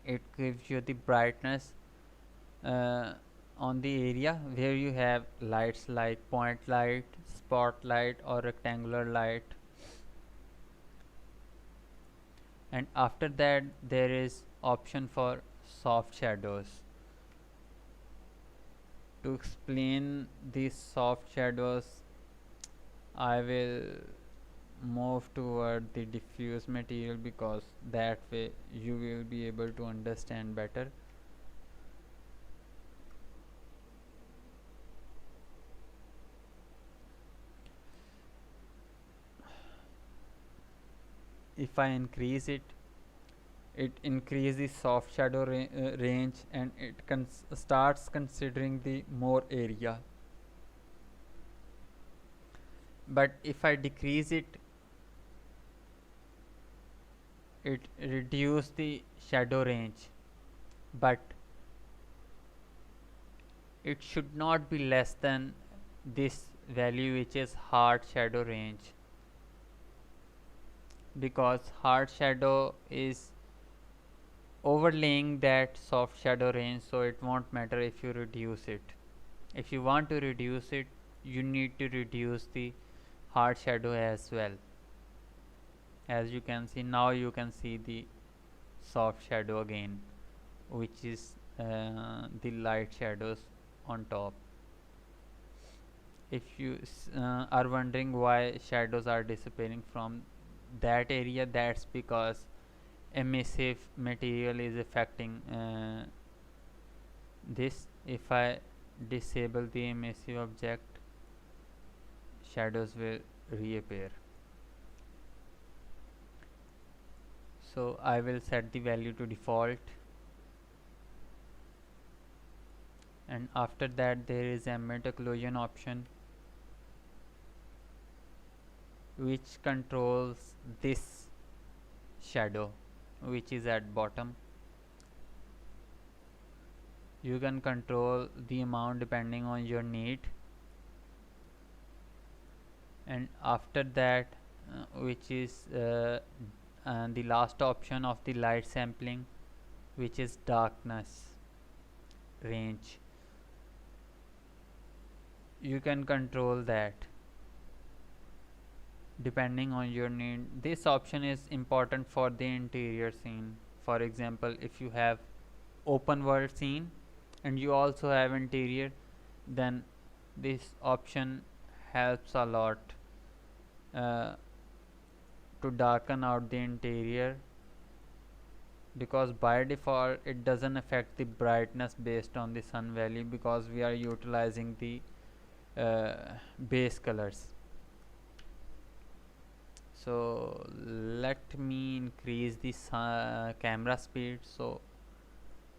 it gives you the brightness on the area where you have lights like point light, spotlight, or rectangular light. And after that there is option for soft shadows. To explain these soft shadows, I will move toward the diffuse material, because that way you will be able to understand better. If I increase it, it increases soft shadow range, and it starts considering the more area. But if I decrease it, it reduce the shadow range, but it should not be less than this value, which is hard shadow range, because hard shadow is overlaying that soft shadow range, so it won't matter if you reduce it. If you want to reduce it, you need to reduce the hard shadow as well. As you can see now, you can see the soft shadow again, which is the light shadows on top. If you are wondering why shadows are disappearing from that area, that's because emissive material is affecting this. If I disable the emissive object, shadows will reappear. So I will set the value to default, and after that there is ambient occlusion option, which controls this shadow, which is at bottom. You can control the amount depending on your need, and after that which is the last option of the light sampling, which is darkness range. You can control that depending on your need. This option is important for the interior scene. For example, if you have open world scene and you also have interior, then this option helps a lot to darken out the interior, because by default it doesn't affect the brightness based on the sun value, because we are utilizing the base colors. So let me increase the camera speed so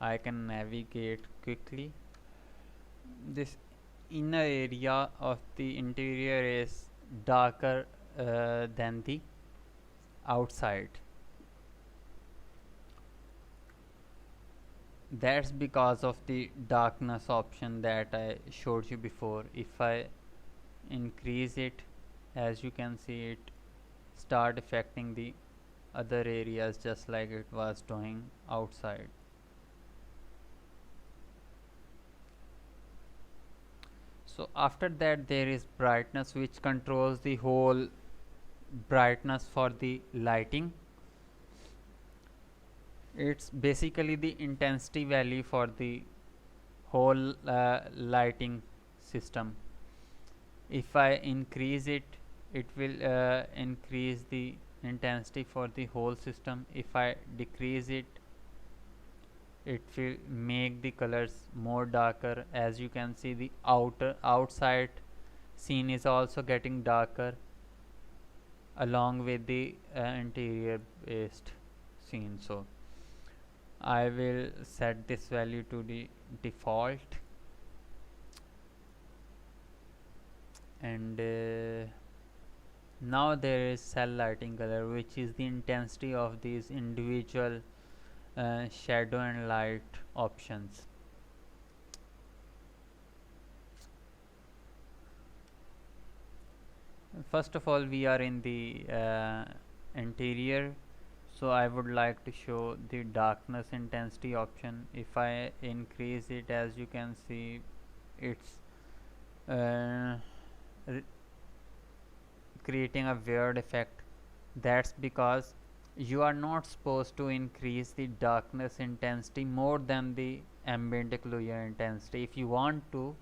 I can navigate quickly. This inner area of the interior is darker than the outside. That's because of the darkness option that I showed you before. If I increase it, as you can see, it start affecting the other areas just like it was doing outside. So after that there is brightness, which controls the whole brightness for the lighting. It's basically the intensity value for the whole lighting system. If I increase it, it will increase the intensity for the whole system. If I decrease it, it will make the colors more darker. As you can see, the outside scene is also getting darker along with the interior based scene. So I will set this value to the default, and now there is cell lighting color, which is the intensity of these individual shadow and light options. First of all, we are in the interior, so I would like to show the darkness intensity option. If I increase it, as you can see, it's uh, creating a weird effect. That's because you are not supposed to increase the darkness intensity more than the ambient occlusion intensity. If you want to,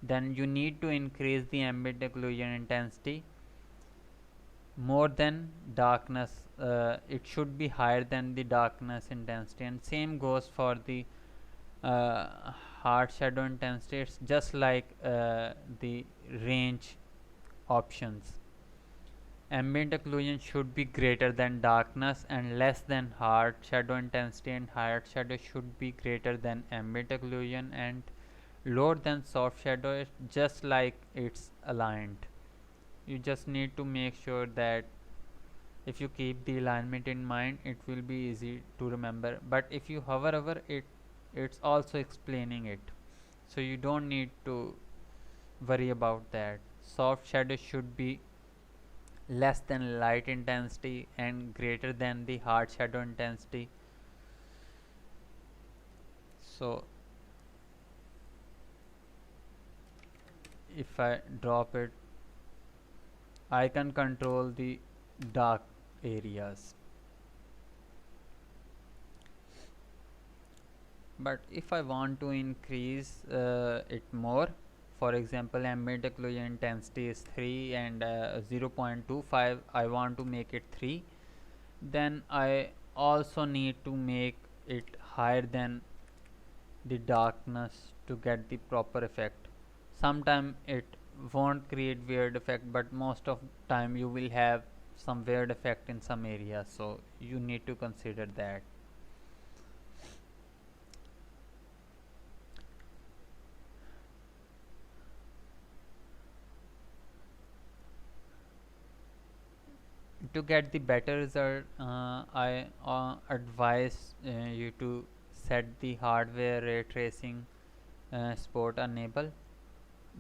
then you need to increase the ambient occlusion intensity more than darkness. It should be higher than the darkness intensity, and same goes for the hard shadow intensity. It's just like the range options. Ambient occlusion should be greater than darkness and less than hard shadow intensity, and hard shadow should be greater than ambient occlusion and lower than soft shadow. It's just like it's aligned. You just need to make sure that if you keep the alignment in mind, it will be easy to remember. But if you hover over it, it's also explaining it, so you don't need to worry about that. Soft shadow should be less than light intensity and greater than the hard shadow intensity. So if I drop it, I can control the dark areas. But if I want to increase it more, for example, ambient occlusion intensity is 3 and 0.25, I want to make it 3, then I also need to make it higher than the darkness to get the proper effect. Sometimes it won't create weird effect, but most of time you will have some weird effect in some areas, so you need to consider that. To get the better result, I advise you to set the hardware ray tracing support enable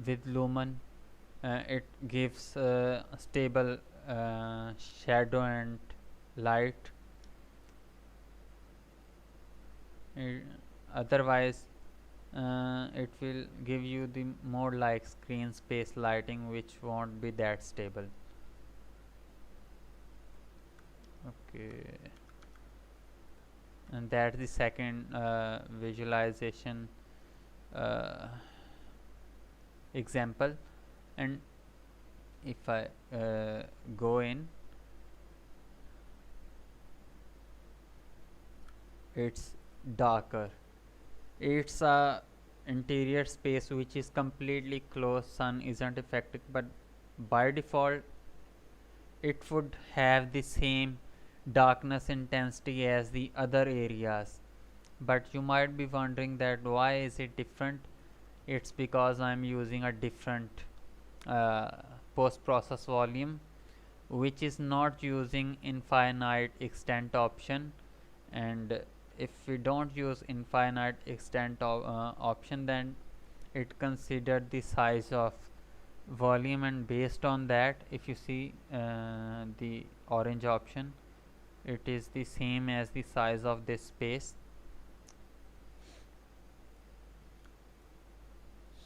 with lumen. It gives stable shadow and light. Otherwise it will give you the more like screen space lighting, which won't be that stable. Okay, and that's the second visualization example. And if I go in, it's darker. It's a interior space which is completely closed, sun isn't affected, but by default it would have the same darkness intensity as the other areas. But you might be wondering that why is it different. It's because I'm using a different post-process volume, which is not using infinite extent option. And if we don't use infinite extent option, then it considered the size of volume, and based on that, if you see the orange option, it is the same as the size of this space.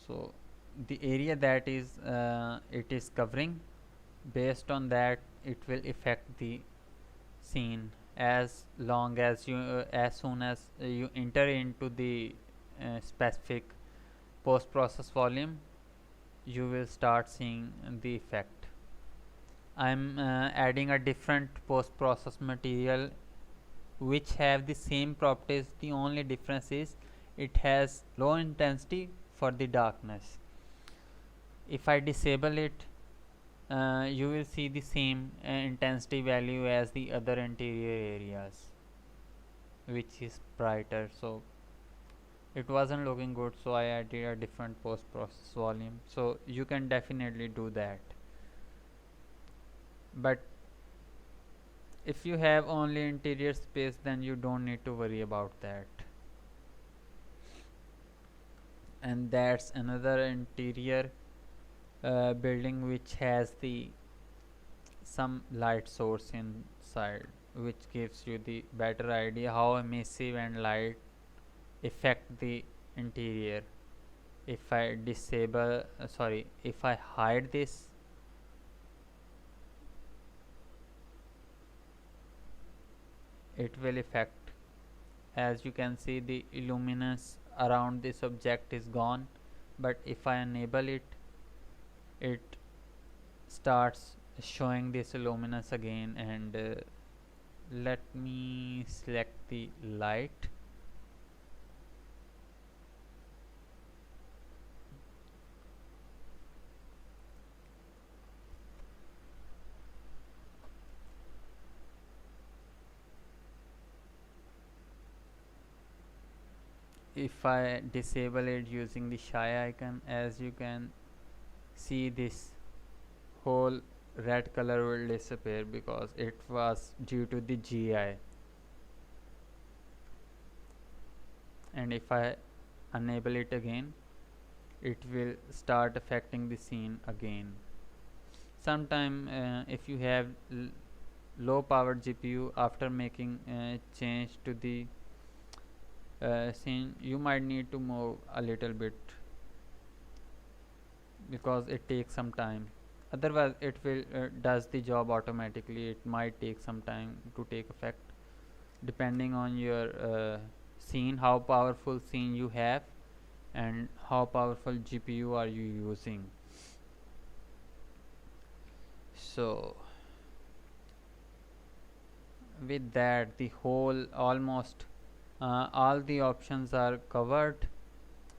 So the area that is it is covering, based on that it will affect the scene. As long as you as soon as you enter into the specific post process volume, you will start seeing the effect. I'm adding a different post process material which have the same properties. The only difference is it has low intensity for the darkness. If I disable it, you will see the same intensity value as the other interior areas, which is brighter. So it wasn't looking good, so I added a different post process volume. So you can definitely do that, but if you have only interior space, then you don't need to worry about that. And that's another interior building which has the some light source inside, which gives you the better idea how emissive and light affect the interior. If I disable if I hide this, it will affect. As you can see, the luminance around this object is gone, but if I enable it, it starts showing this luminance again. And let me select the light. If I disable it using the shy icon, as you can see, this whole red color will disappear because it was due to the GI. And if I enable it again, it will start affecting the scene again. Sometime if you have low powered GPU, after making change to the scene, you might need to move a little bit because it takes some time. Otherwise it will does the job automatically. It might take some time to take effect depending on your scene, how powerful scene you have and how powerful GPU are you using. So with that, the whole almost all the options are covered,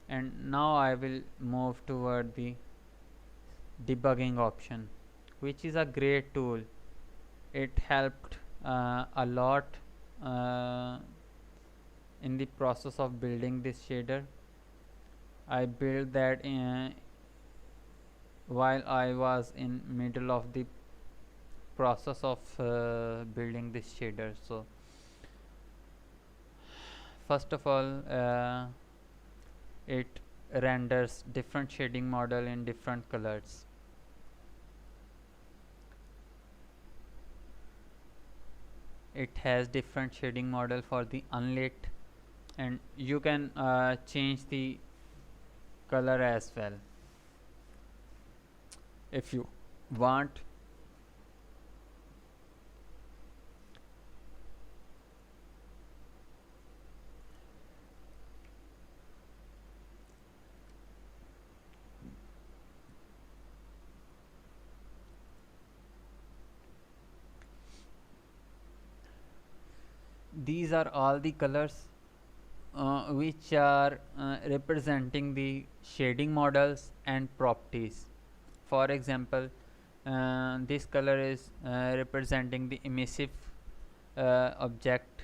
and now I will move toward the debugging option, which is a great tool. It helped a lot in the process of building this shader. I built that while I was in middle of the process of building this shader. So first of all, it renders different shading model in different colors. It has different shading model for the unlit, and you can change the color as well if you want. These are all the colors which are representing the shading models and properties. For example, this color is representing the emissive object,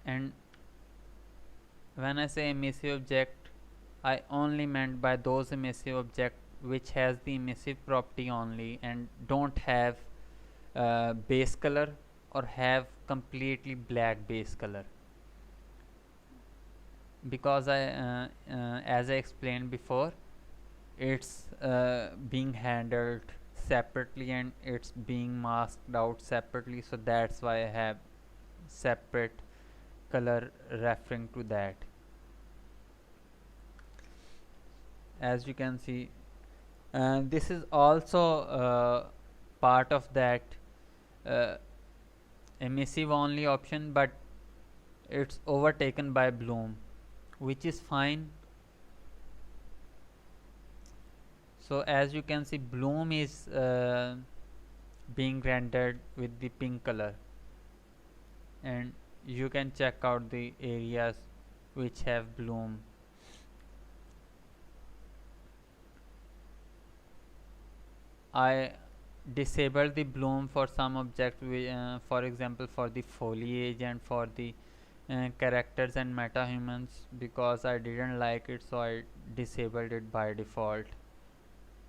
and when I say emissive object, I only meant by those emissive object which has the emissive property only and don't have base color or have completely black base color, because as I explained before, it's being handled separately and it's being masked out separately, so that's why I have separate color referring to that. As you can see, this is also part of that emissive only option, but it's overtaken by bloom, which is fine. So as you can see, bloom is being rendered with the pink color. and you can check out the areas which have bloom. I disable the bloom for some objects, for example for the foliage and for the characters and metahumans, because I didn't like it, so I disabled it by default.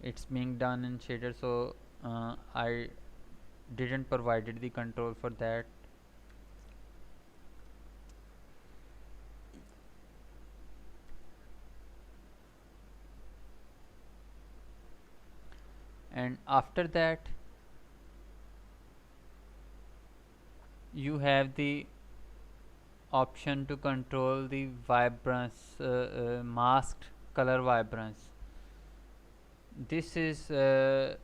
It's being done in shader, so I didn't provided the control for that. And after that you have the option to control the vibrance, masked color vibrance. This is the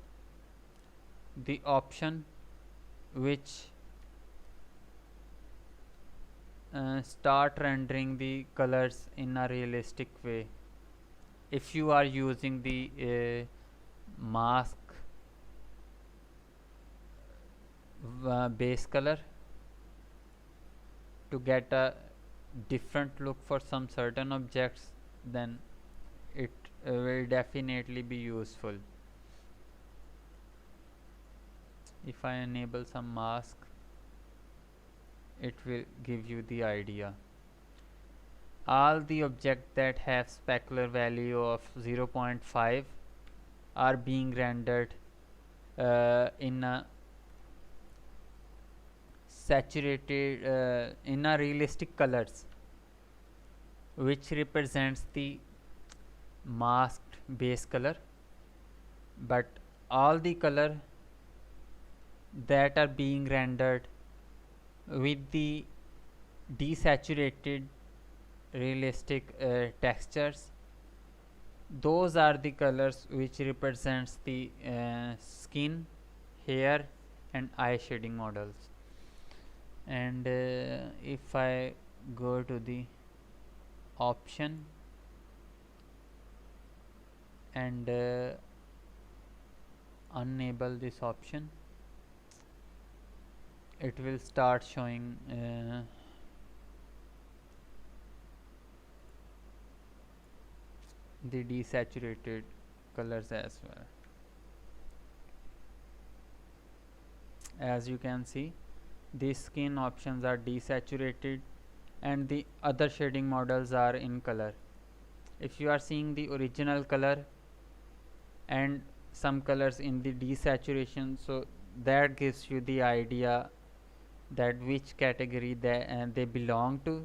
option which start rendering the colors in a realistic way. If you are using the mask base color to get a different look for some certain objects, then it will definitely be useful. If I enable some mask, it will give you the idea. All the objects that have specular value of 0.5 are being rendered in a saturated in a realistic colors, which represents the masked base color, but all the color that are being rendered with the desaturated realistic textures, those are the colors which represents the skin, hair and eye shading models. And if I go to the option and enable this option, it will start showing the desaturated colors as well. As you can see, these skin options are desaturated and the other shading models are in color. If you are seeing the original color and some colors in the desaturation, so that gives you the idea that which category they belong to,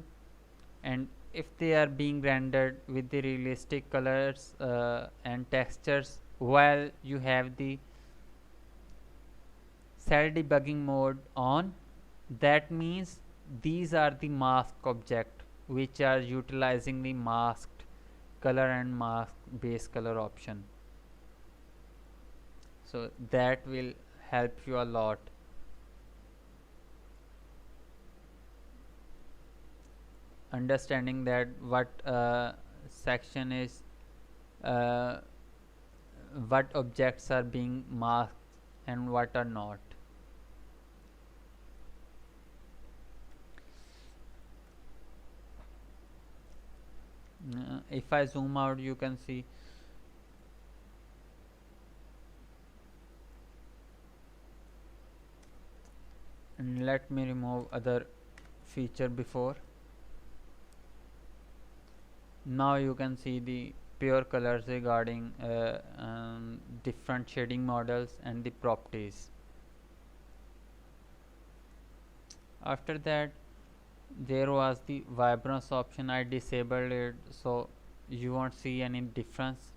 and if they are being rendered with the realistic colors and textures while you have the cell debugging mode on, that means these are the mask object which are utilizing the masked color and mask base color option. So that will help you a lot. Understanding that what section is what objects are being masked and what are not. If I zoom out, you can see and let me remove other feature before. Now you can see the pure colors regarding different shading models and the properties. After that, there was the vibrance option. I disabled it so you won't see any difference.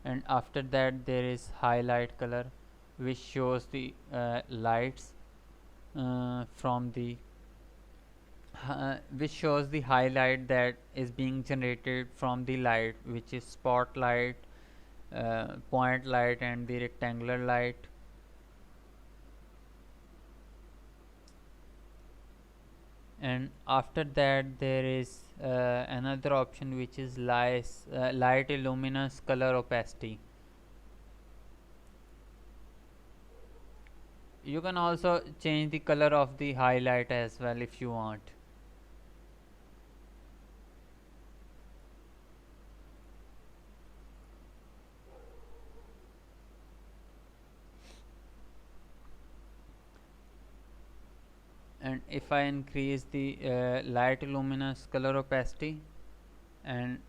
And after that, there is highlight color, which shows the lights from the which shows the highlight that is being generated from the light, which is spotlight, point light and the rectangular light. And after that, there is another option which is light luminous color opacity. you can also change the color of the highlight as well if you want. And if I increase the light luminous color opacity and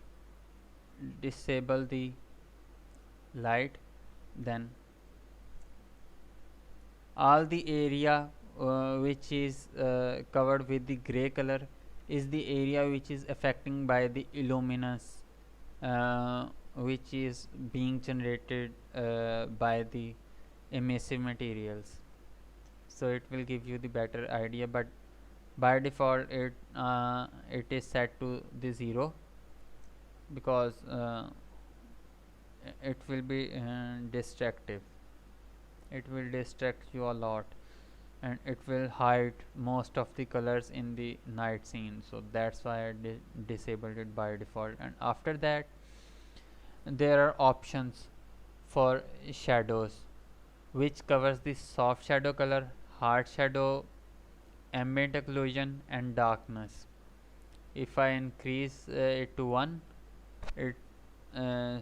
disable the light, then all the area which is covered with the gray color is the area which is affecting by the luminous which is being generated by the emissive materials. So it will give you the better idea, but by default it is set to the 0 because it will be distractive. It will distract you a lot, and it will hide most of the colors in the night scene, so that's why I disabled it by default. And after that there are options for shadows which covers the soft shadow color, hard shadow, ambient occlusion and darkness. If I increase it to 1, it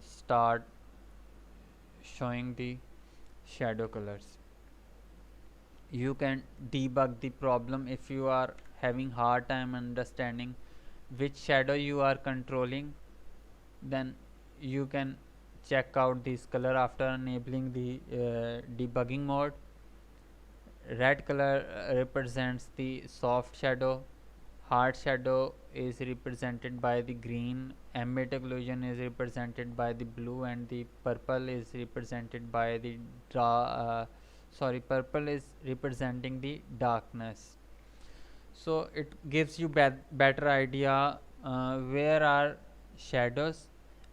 start showing the shadow colors. You can debug the problem if you are having hard time understanding which shadow you are controlling, then you can check out this color after enabling the debugging mode. Red color represents the soft shadow, hard shadow is represented by the green, ambient occlusion is represented by the blue, and the purple is represented by the purple is representing the darkness. So it gives you better idea where are shadows,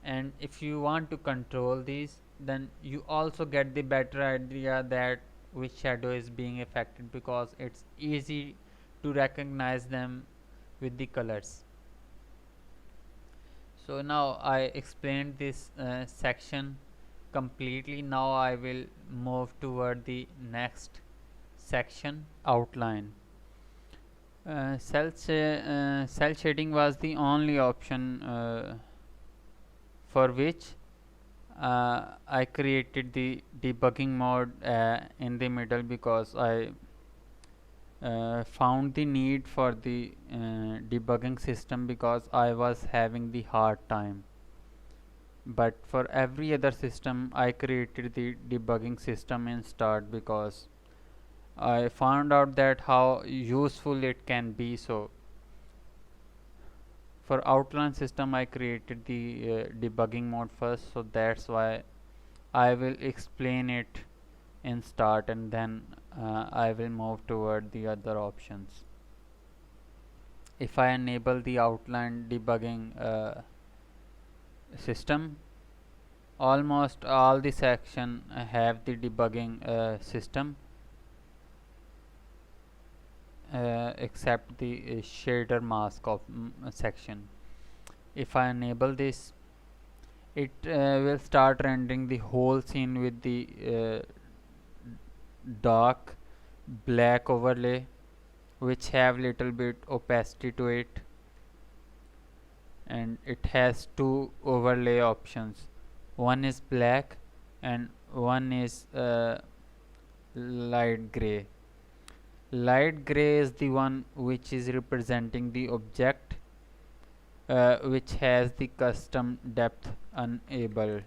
and if you want to control these, then you also get the better idea that which shadow is being affected, because it's easy to recognize them with the colors. So now I explained this section completely. Now I will move toward the next section, outline. Cell shading was the only option for which I created the debugging mode in the middle, because I found the need for the debugging system because I was having the hard time. But for every other system I created the debugging system in start because I found out that how useful it can be. So for outline system I created the debugging mode first, so that's why I will explain it in start, and then I will move toward the other options. If I enable the outline debugging system, almost all the section have the debugging system except the shader mask of section. If I enable this, it will start rendering the whole scene with the dark black overlay which have little bit opacity to it, and it has two overlay options. One is black and one is light gray. Light gray is the one which is representing the object which has the custom depth enabled.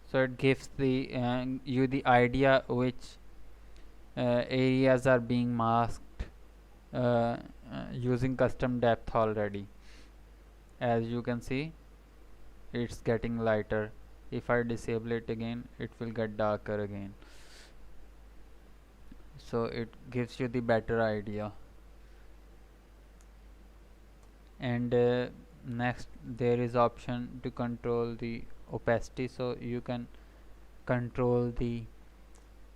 So it gives the you the idea which areas are being masked using custom depth already. As you can see, it's getting lighter. If I disable it again, it will get darker again. So it gives you the better idea. And next there is option to control the opacity, so you can control the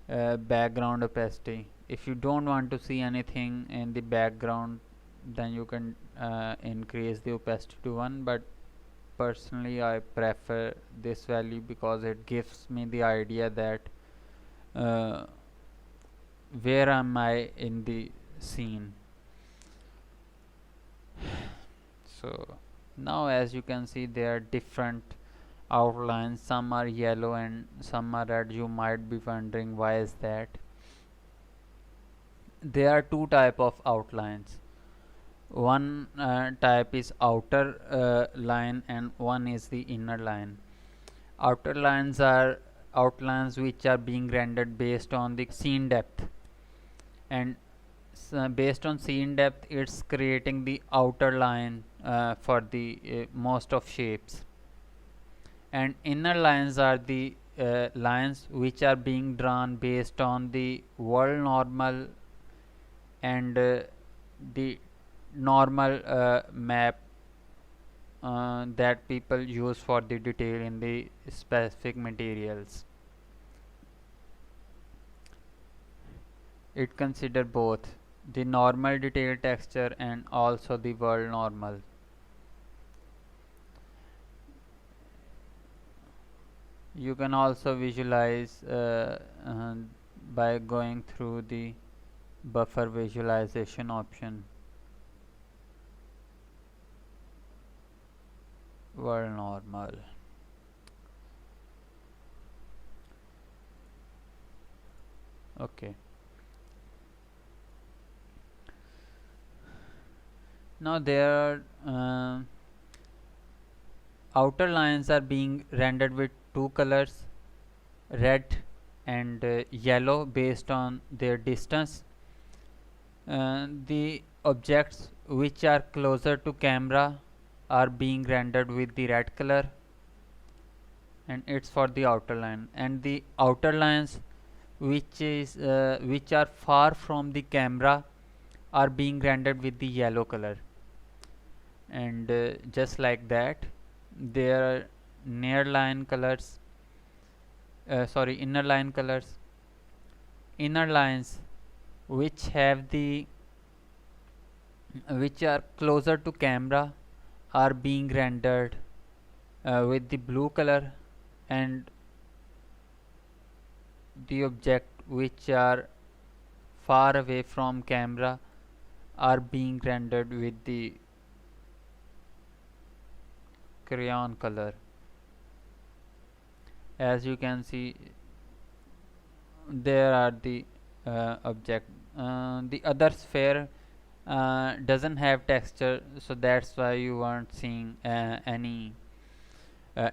background opacity. If you don't want to see anything in the background, then you can increase the opacity to 1, but personally I prefer this value because it gives me the idea that where am I in the scene. So now as you can see, there are different outlines. Some are yellow and some are red. You might be wondering why is that. There are two type of outlines. One type is outer line and one is the inner line. Outer lines are outlines which are being rendered based on the scene depth, and based on scene depth it's creating the outer line for the most of shapes, and inner lines are the lines which are being drawn based on the world normal and the normal map that people use for the detail in the specific materials. It consider both the normal detail texture and also the world normal. You can also visualize by going through the buffer visualization option. World normal. Okay. Now there are outer lines are being rendered with two colors, red and yellow, based on their distance. The objects which are closer to camera are being rendered with the red color, and it's for the outer line, and the outer lines which are far from the camera are being rendered with the yellow color. And just like that, there are near line colors, inner line colors. Inner lines which have the which are closer to camera are being rendered with the blue color, and the object which are far away from camera are being rendered with the crayon color. As you can see, there are the object. The other sphere doesn't have texture, so that's why you weren't seeing any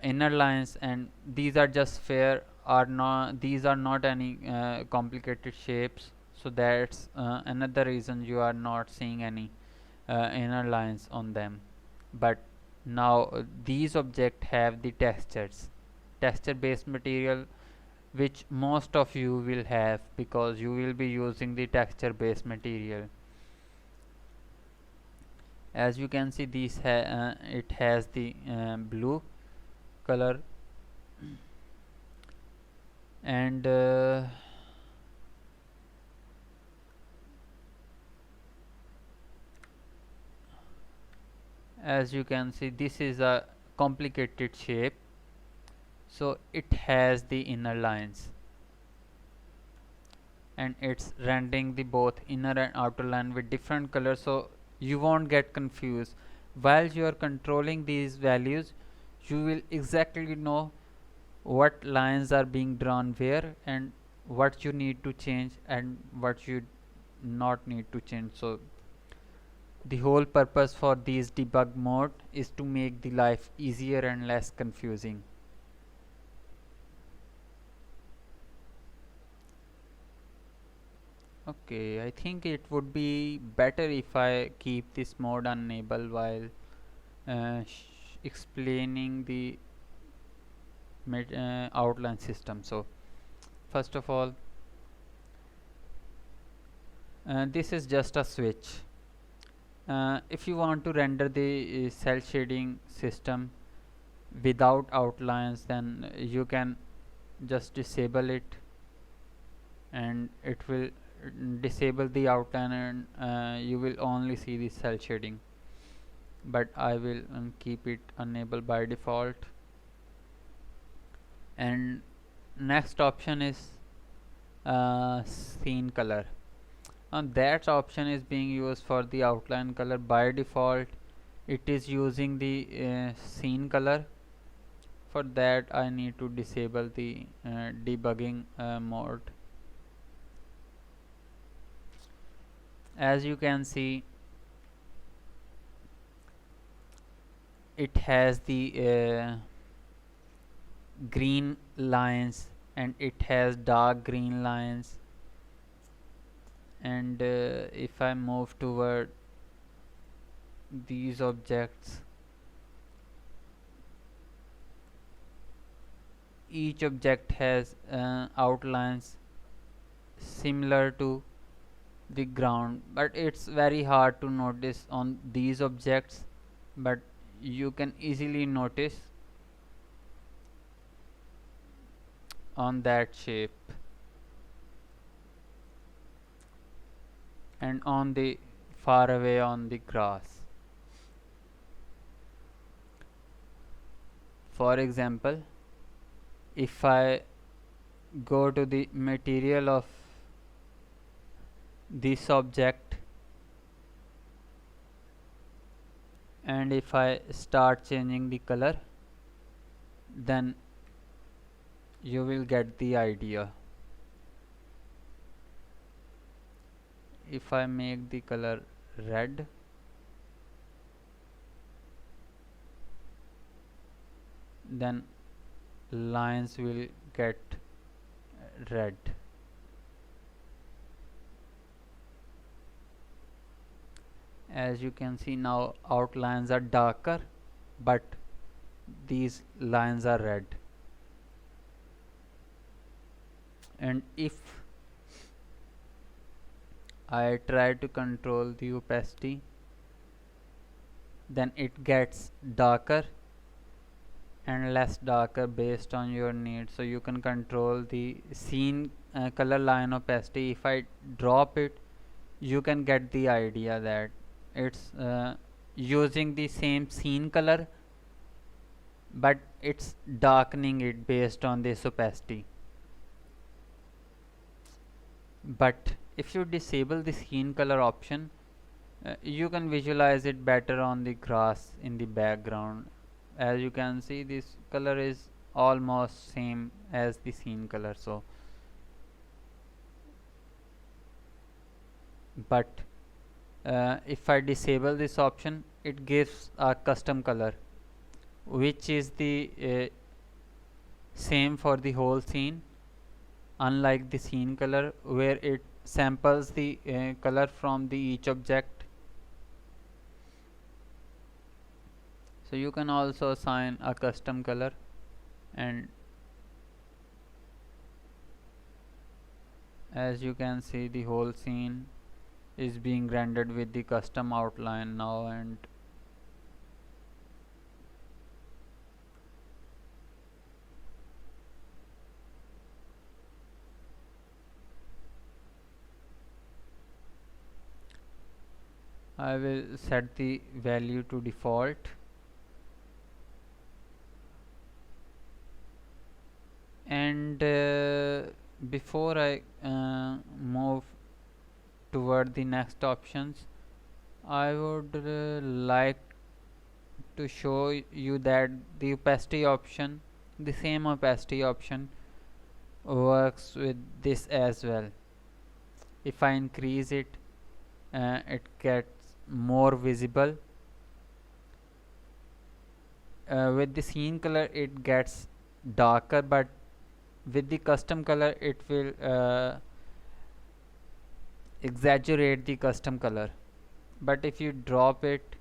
inner lines, and these are just sphere, are not, these are not any complicated shapes, so that's another reason you are not seeing any inner lines on them. But now these objects have the texture based material, which most of you will have because you will be using the texture based material. As you can see, it has the blue color, and as you can see, this is a complicated shape, so it has the inner lines, and it's rendering the both inner and outer line with different colors, so you won't get confused. While you are controlling these values, you will exactly know what lines are being drawn where and what you need to change and what you not need to change. So the whole purpose for these debug mode is to make the life easier and less confusing. Okay, I think it would be better if I keep this mode enabled while explaining the outline system. So first of all, this is just a switch. If you want to render the cell shading system without outlines, then you can just disable it, and it will disable the outline, and you will only see the cell shading. But I will keep it enabled by default. And next option is scene color. And that option is being used for the outline color. By default it is using the scene color. For that I need to disable the debugging mode. As you can see, it has the green lines and it has dark green lines, and if I move toward these objects, each object has outlines similar to the ground, but it's very hard to notice on these objects, but you can easily notice on that shape and on the far away on the grass. For example, if I go to the material of this object and if I start changing the color, then you will get the idea. If I make the color red, then lines will get red. As you can see, now outlines are darker, but these lines are red. And if I try to control the opacity, then it gets darker and less darker based on your need. So you can control the scene color line opacity. If I drop it, you can get the idea that it's using the same scene color, but it's darkening it based on this opacity. But if you disable the scene color option, you can visualize it better on the grass in the background. As you can see, this color is almost same as the scene color. So but if I disable this option, it gives a custom color which is the same for the whole scene, unlike the scene color where it samples the color from the each object. So you can also assign a custom color, and as you can see, the whole scene is being rendered with the custom outline now. And I will set the value to default. And before I move toward the next options, I would like to show you that the opacity option, the same opacity option, works with this as well. If I increase it, it gets more visible. With the scene color it gets darker, but with the custom color it will exaggerate the custom color. But if you drop it,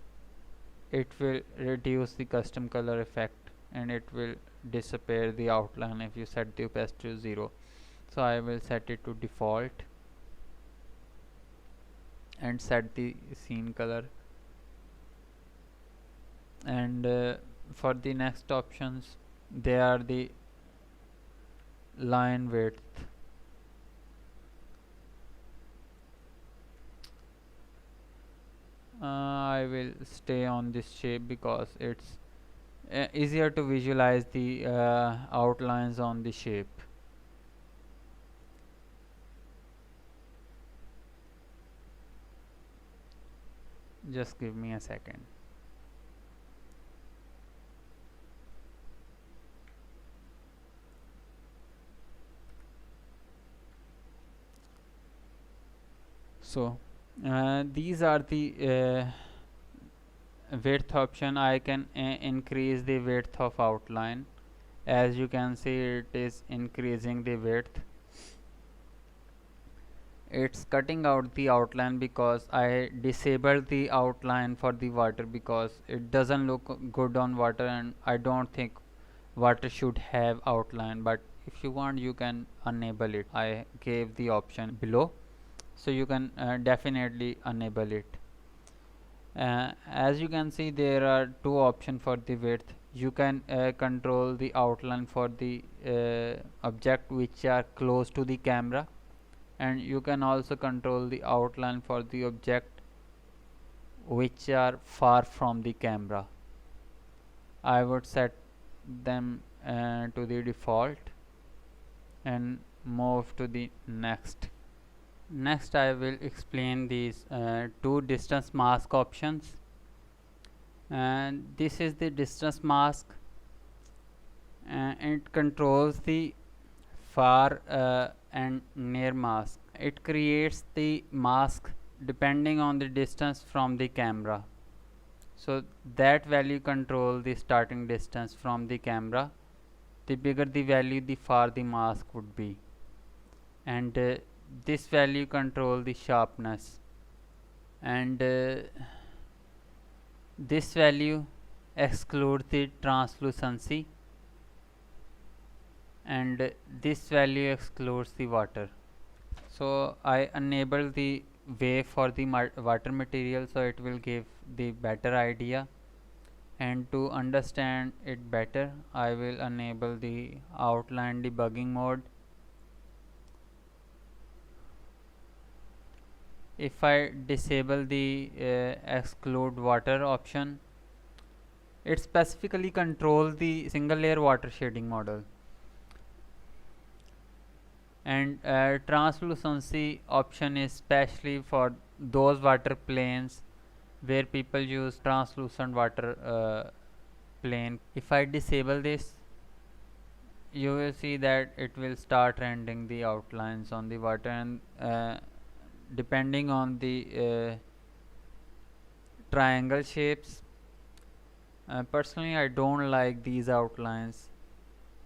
it will reduce the custom color effect and it will disappear the outline if you set the opacity to 0. So I will set it to default and set the scene color. And for the next options, they are the line width. I will stay on this shape because it's easier to visualize the outlines on the shape. Just give me a second. So these are the width option. I can increase the width of outline. As you can see, it is increasing the width. It's cutting out the outline because I disabled the outline for the water because it doesn't look good on water, and I don't think water should have outline. But if you want, you can enable it. I gave the option below, so you can definitely enable it. As you can see, there are two options for the width. You can control the outline for the object which are close to the camera, and you can also control the outline for the object which are far from the camera. I would set them to the default and move to the next. Next I will explain these two distance mask options, and this is the distance mask, and it controls the far and near mask. It creates the mask depending on the distance from the camera. So that value control the starting distance from the camera. The bigger the value, the far the mask would be, and this value control the sharpness, and this value excludes the translucency, and this value excludes the water. So I enable the wave for the water material, so it will give the better idea. And to understand it better, I will enable the outline debugging mode. If I disable the exclude water option, it specifically controls the single layer water shading model. And translucency option is specially for those water planes where people use translucent water plane. If I disable this, you will see that it will start rendering the outlines on the water, and depending on the triangle shapes. Personally, I don't like these outlines,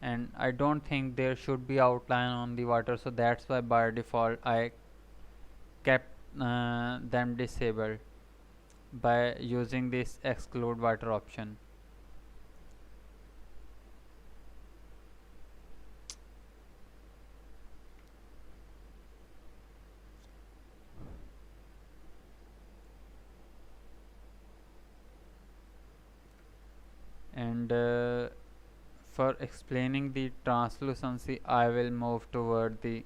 and I don't think there should be outline on the water, so that's why by default I kept them disabled by using this exclude water option. And for explaining the translucency, I will move toward the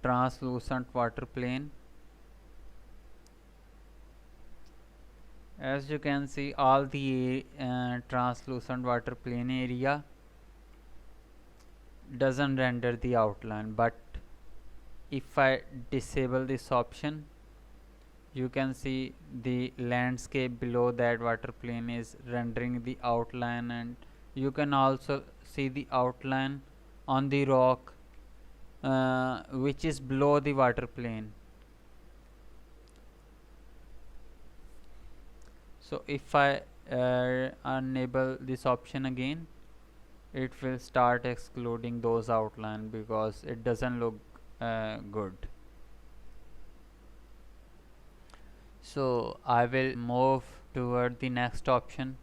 translucent water plane. As you can see, all the translucent water plane area doesn't render the outline, but if I disable this option, you can see the landscape below that water plane is rendering the outline, and you can also see the outline on the rock which is below the water plane. So if I enable this option again, it will start excluding those outline because it doesn't look good. So I will move toward the next option,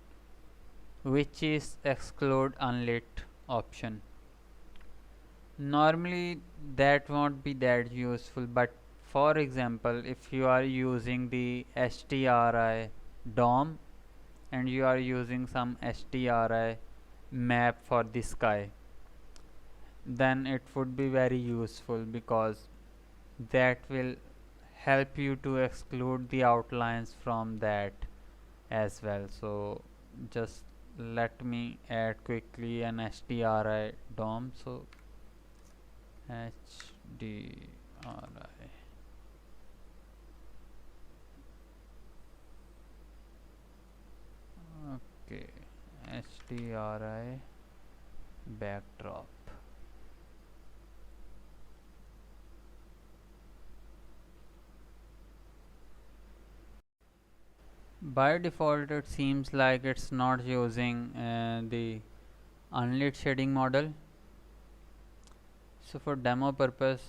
which is exclude unlit option. Normally that won't be that useful, but for example, if you are using the HDRI DOM and you are using some HDRI map for the sky, then it would be very useful because that will help you to exclude the outlines from that as well. So just let me add quickly an HDRI DOM. So HDRI HDRI backdrop. By default it seems like it's not using the unlit shading model. So for demo purpose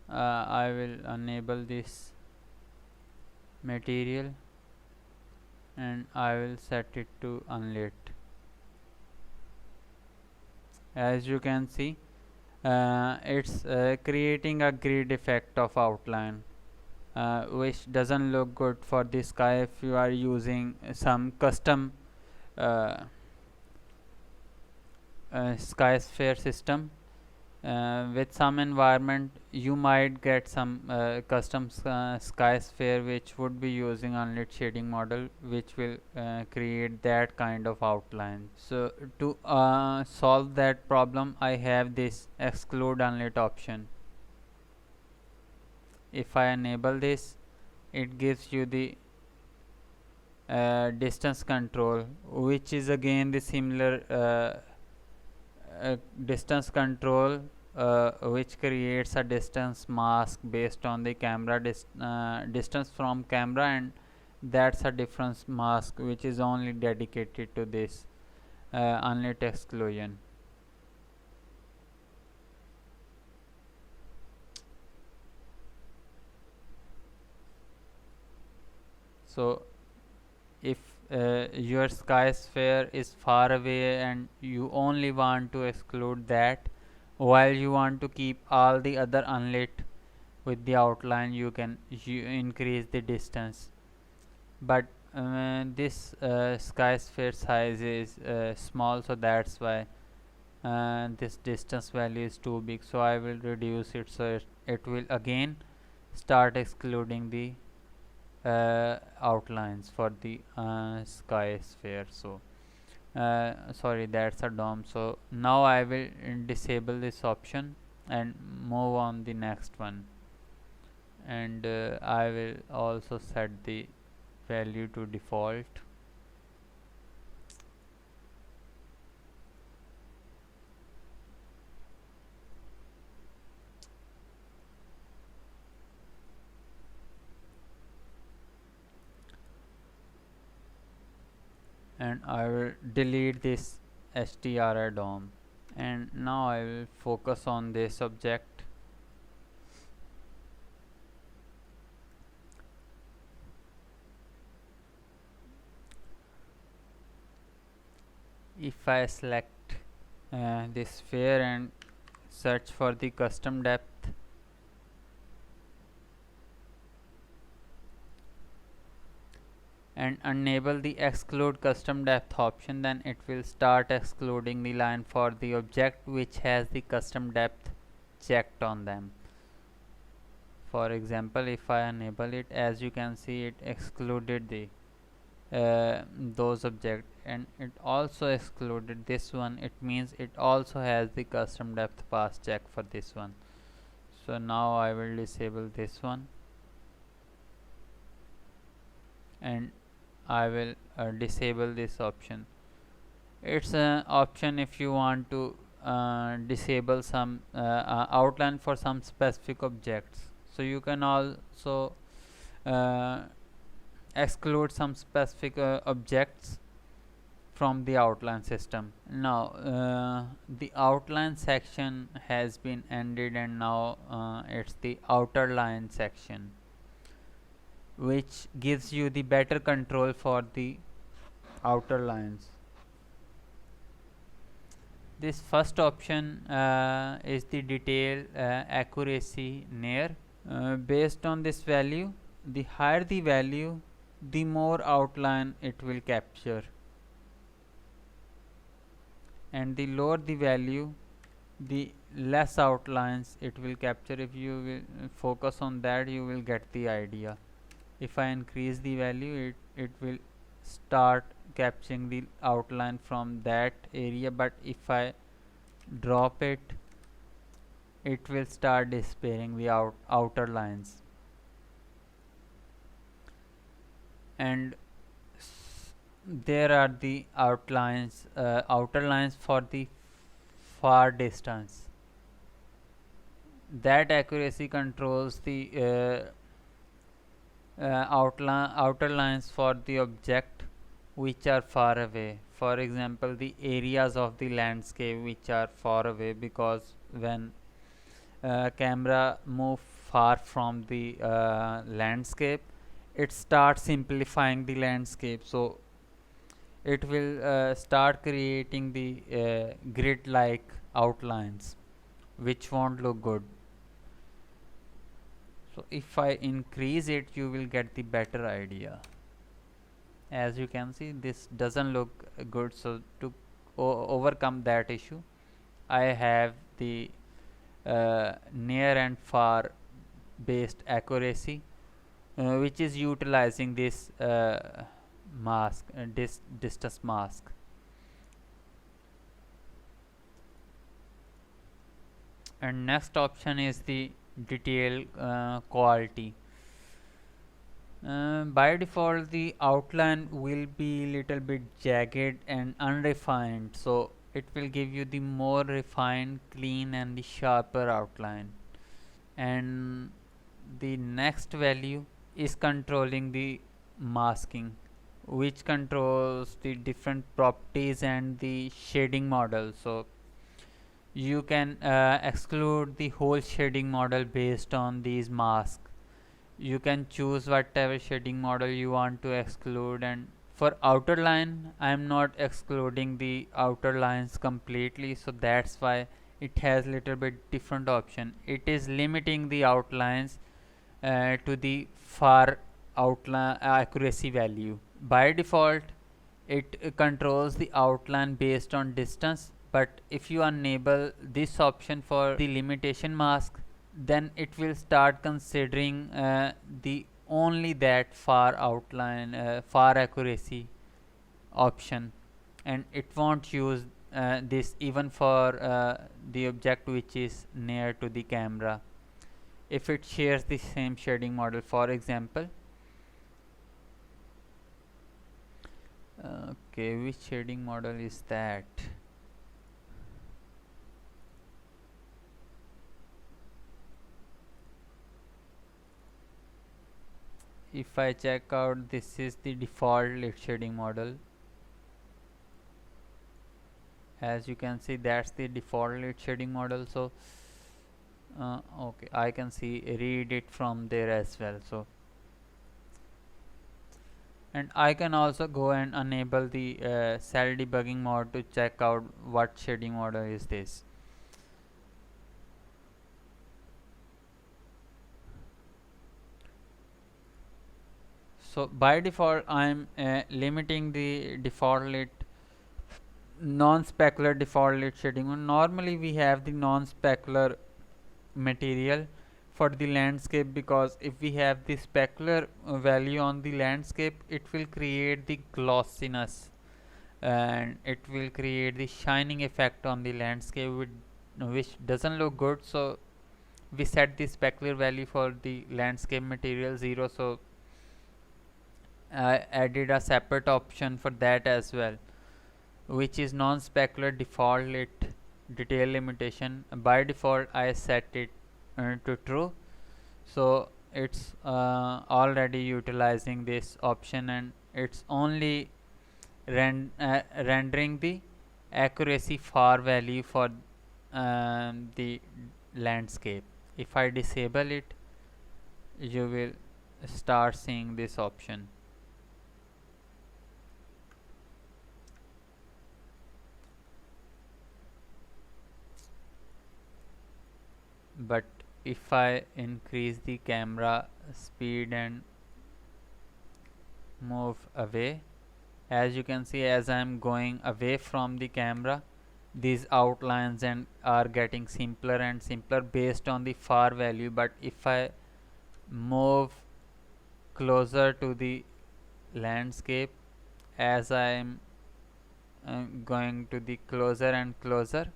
I will enable this material and I will set it to unlit. As you can see it's creating a grid effect of outline which doesn't look good for the sky if you are using some custom sky sphere system. With some environment you might get some custom sky sphere which would be using unlit shading model, which will create that kind of outline. So to solve that problem I have this exclude unlit option. If I enable this, it gives you the distance control, which is again the similar distance control which creates a distance mask based on the camera distance from camera, and that's a difference mask which is only dedicated to this unlit exclusion. So if your sky sphere is far away and you only want to exclude that while you want to keep all the other unlit with the outline, you can increase the distance. But this sky sphere size is small, so that's why this distance value is too big. So I will reduce it, so it will again start excluding the outlines for the sky sphere. So sorry, that's a DOM. So now I will disable this option and move on the next one, and I will also set the value to default. And I will delete this HDRI DOM, and now I will focus on this object. If I select this sphere and search for the custom depth, and enable the exclude custom depth option, then it will start excluding the line for the object which has the custom depth checked on them. For example, if I enable it, as you can see, it excluded the those objects, and it also excluded this one. It means it also has the custom depth pass check for this one. So now I will disable this one, and I will disable this option. It's an option if you want to disable some outline for some specific objects. So you can also exclude some specific objects from the outline system. Now the outline section has been ended, and now it's the outer line section, which gives you the better control for the outer lines. This first option is the detail accuracy near. Based on this value, the higher the value, the more outline it will capture, and the lower the value, the less outlines it will capture. If you will focus on that, you will get the idea. If I increase the value, it will start capturing the outline from that area, but if I drop it, it will start displaying the outer lines. And there are the outlines, outer lines for the far distance. That accuracy controls the outer lines for the object which are far away. For example, the areas of the landscape which are far away, because when camera move far from the landscape, it starts simplifying the landscape, so it will start creating the grid like outlines which won't look good. So if I increase it, you will get the better idea. As you can see, this doesn't look good, so to overcome that issue, I have the near and far based accuracy, which is utilizing this mask, distance mask. And next option is the detail quality. By default, the outline will be little bit jagged and unrefined, so it will give you the more refined, clean and the sharper outline. And the next value is controlling the masking, which controls the different properties and the shading model. So you can exclude the whole shading model based on these masks. You can choose whatever shading model you want to exclude, and for outer line I am not excluding the outer lines completely, so that's why it has little bit different option. It is limiting the outlines to the far outline accuracy value. By default it controls the outline based on distance, but if you enable this option for the limitation mask, then it will start considering the only that far outline, far accuracy option, and it won't use this even for the object which is near to the camera if it shares the same shading model. For example, okay, which shading model is that? If I check out, this is the default lit shading model. As you can see, that's the default lit shading model. So okay, I can see read it from there as well. So, and I can also go and enable the cell debugging mode to check out what shading model is this. So by default I am limiting the default lit non-specular default lit shading. Normally we have the non-specular material for the landscape, because if we have the specular value on the landscape, it will create the glossiness and it will create the shining effect on the landscape, which doesn't look good. So we set the specular value for the landscape material 0, so I added a separate option for that as well, which is non-specular default lit detail limitation. By default I set it to true, so it's already utilizing this option, and it's only rendering the accuracy far value for the landscape. If I disable it, you will start seeing this option. But if I increase the camera speed and move away, as you can see, as I am going away from the camera, these outlines and are getting simpler and simpler based on the far value. But if I move closer to the landscape, as I am going to the closer and closer,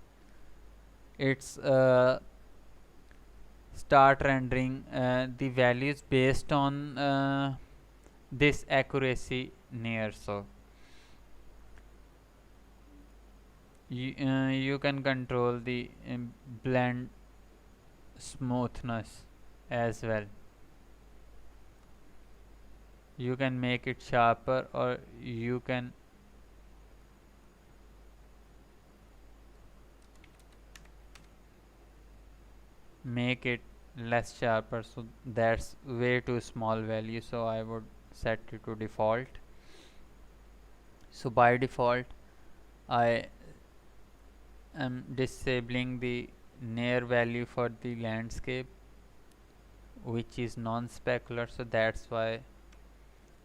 it's start rendering the values based on this accuracy near. So you can control the blend smoothness as well. You can make it sharper, or you can make it less sharper, so that's way too small value, so I would set it to default. So by default I am disabling the near value for the landscape, which is non-specular, so that's why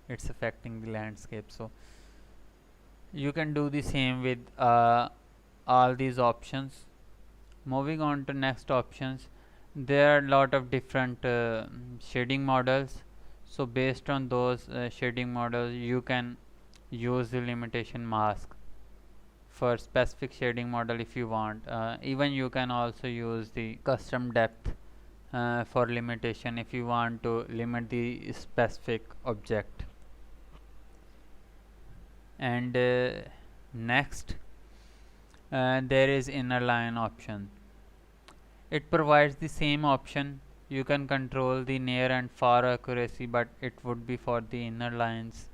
it's affecting the landscape. So you can do the same with all these options. Moving on to next options, there are a lot of different shading models. So based on those shading models, you can use the limitation mask for specific shading model if you want. Even you can also use the custom depth for limitation if you want to limit the specific object. And next there is inner line option. It provides the same option. You can control the near and far accuracy, but it would be for the inner lines.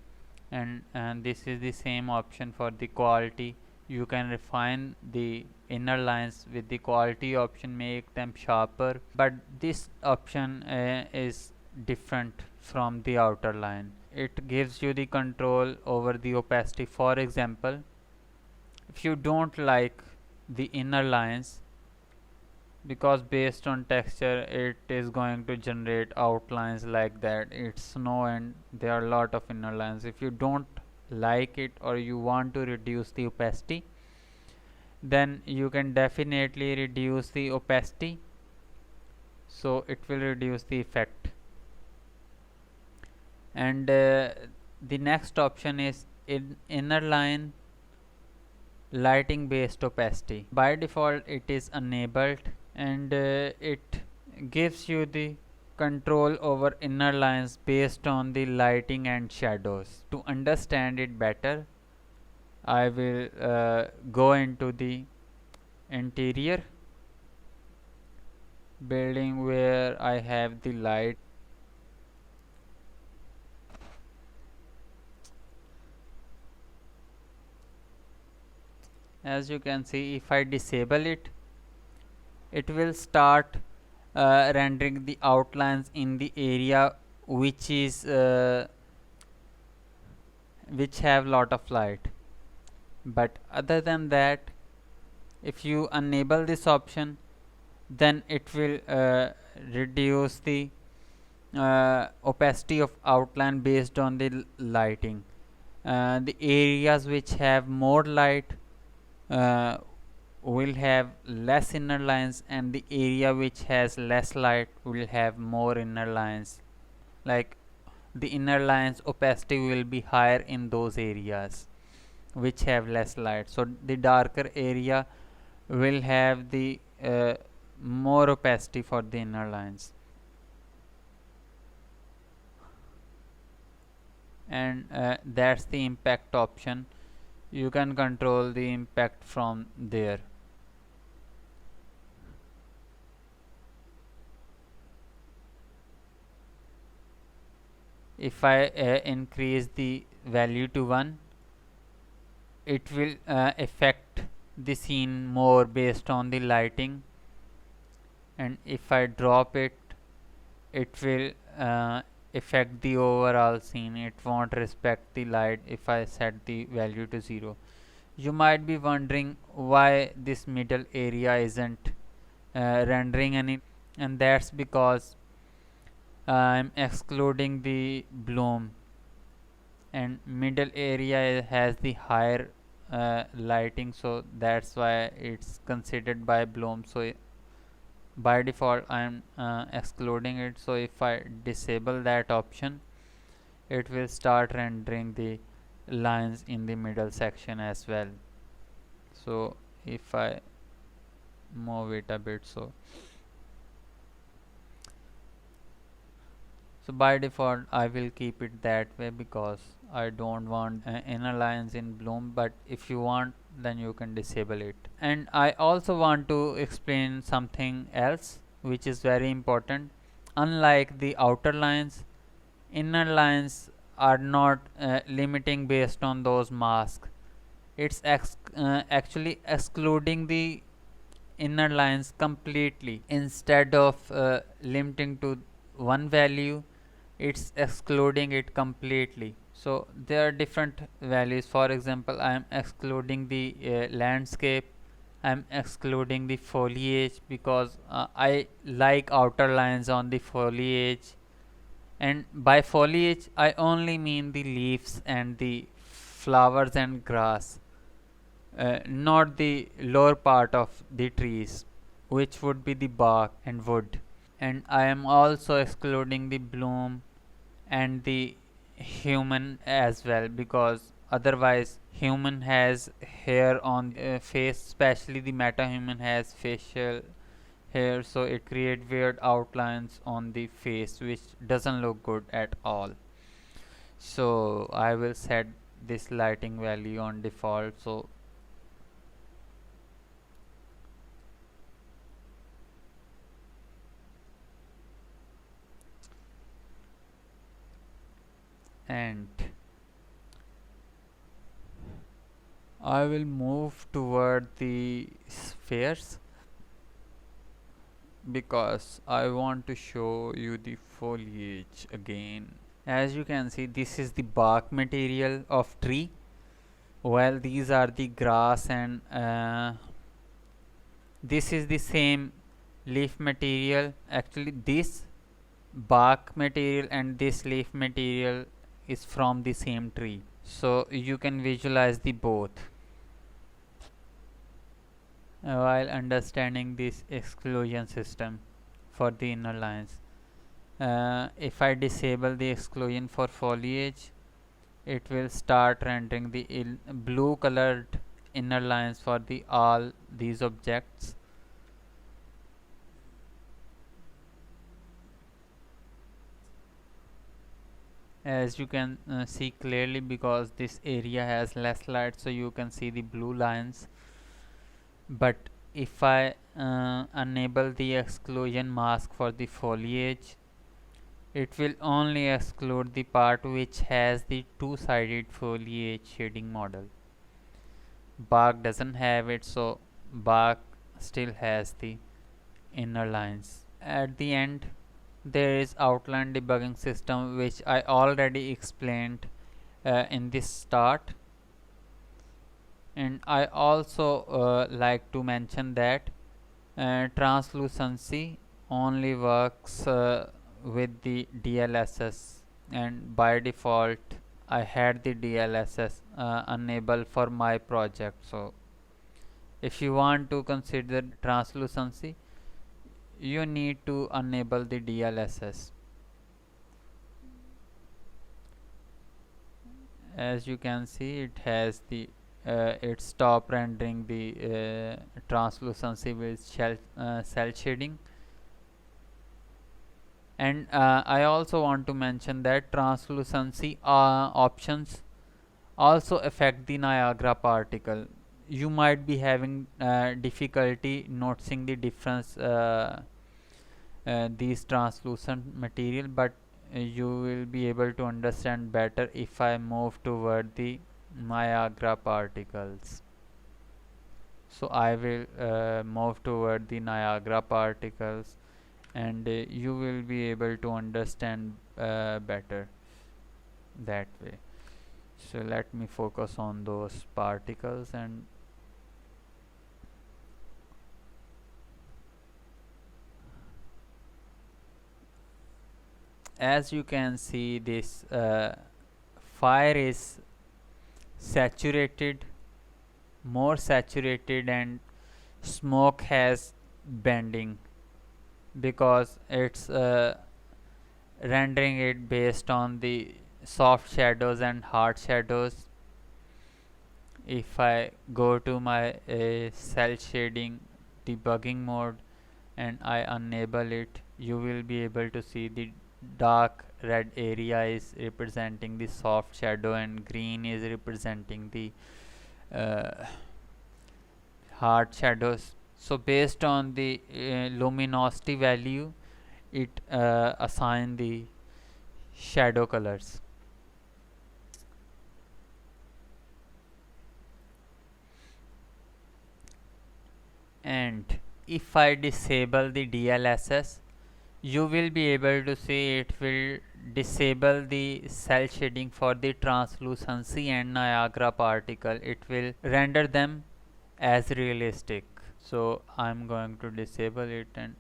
And this is the same option for the quality. You can refine the inner lines with the quality option, make them sharper, but this option is different from the outer line. It gives you the control over the opacity. For example, if you don't like the inner lines, because based on texture it is going to generate outlines like that, it's snow and there are a lot of inner lines. If you don't like it or you want to reduce the opacity, then you can definitely reduce the opacity, so it will reduce the effect. And the next option is inner line lighting based opacity. By default it is enabled, and it gives you the control over inner lines based on the lighting and shadows. To understand it better, I will go into the interior building where I have the light. As you can see, if I disable it, it will start rendering the outlines in the area which is which have lot of light. But other than that, if you enable this option, then it will reduce the opacity of outline based on the lighting. The areas which have more light will have less inner lines, and the area which has less light will have more inner lines. Like the inner lines opacity will be higher in those areas which have less light, so the darker area will have the more opacity for the inner lines. And that's the impact option. You can control the impact from there. If I increase the value to 1, it will affect the scene more based on the lighting, and if I drop it, it will affect the overall scene. It won't respect the light if I set the value to 0. You might be wondering why this middle area isn't rendering any, and that's because I'm excluding the bloom, and middle area has the higher lighting, so that's why it's considered by bloom. So by default I'm excluding it. So if I disable that option, it will start rendering the lines in the middle section as well. So if I move it a bit, so by default I will keep it that way because I don't want inner lines in bloom. But if you want then you can disable it. And I also want to explain something else which is very important. Unlike the outer lines, inner lines are not limiting based on those masks. It's actually excluding the inner lines completely. Instead of limiting to one value, it's excluding it completely. So there are different values. For example, I am excluding the landscape, I am excluding the foliage because I like outer lines on the foliage, and by foliage I only mean the leaves and the flowers and grass, not the lower part of the trees, which would be the bark and wood. And I am also excluding the bloom and the human as well, because otherwise human has hair on face, especially the meta human has facial hair, so it create weird outlines on the face which doesn't look good at all. So I will set this lighting value on default. So and I will move toward the spheres because I want to show you the foliage again. As you can see, this is the bark material of tree, while these are the grass, and this is the same leaf material. Actually, this bark material and this leaf material is from the same tree, so you can visualize the both while understanding this exclusion system for the inner lines. If I disable the exclusion for foliage, it will start rendering the blue colored inner lines for the all these objects. As you can see clearly, because this area has less light, so you can see the blue lines. But if I enable the exclusion mask for the foliage, it will only exclude the part which has the two-sided foliage shading model. Bark doesn't have it, so bark still has the inner lines. At the end, there is outline debugging system, which I already explained in this start. And I also like to mention that translucency only works with the DLSS, and by default I had the DLSS enabled for my project. So if you want to consider translucency, you need to enable the DLSS. As you can see, it has the it stop rendering the translucency with cell shading. And I also want to mention that translucency options also affect the Niagara particle. You might be having difficulty noticing the difference these translucent material, but you will be able to understand better if I move toward the Niagara particles. So I will move toward the Niagara particles, and you will be able to understand better that way. So let me focus on those particles. And as you can see, this fire is saturated, more saturated, and smoke has bending because it's rendering it based on the soft shadows and hard shadows. If I go to my cell shading debugging mode and I enable it, you will be able to see the dark red area is representing the soft shadow and green is representing the hard shadows. So based on the luminosity value, it assign the shadow colors. And if I disable the DLSS, you will be able to see it will disable the cell shading for the translucency and Niagara particle. It will render them as realistic. So I'm going to disable it, and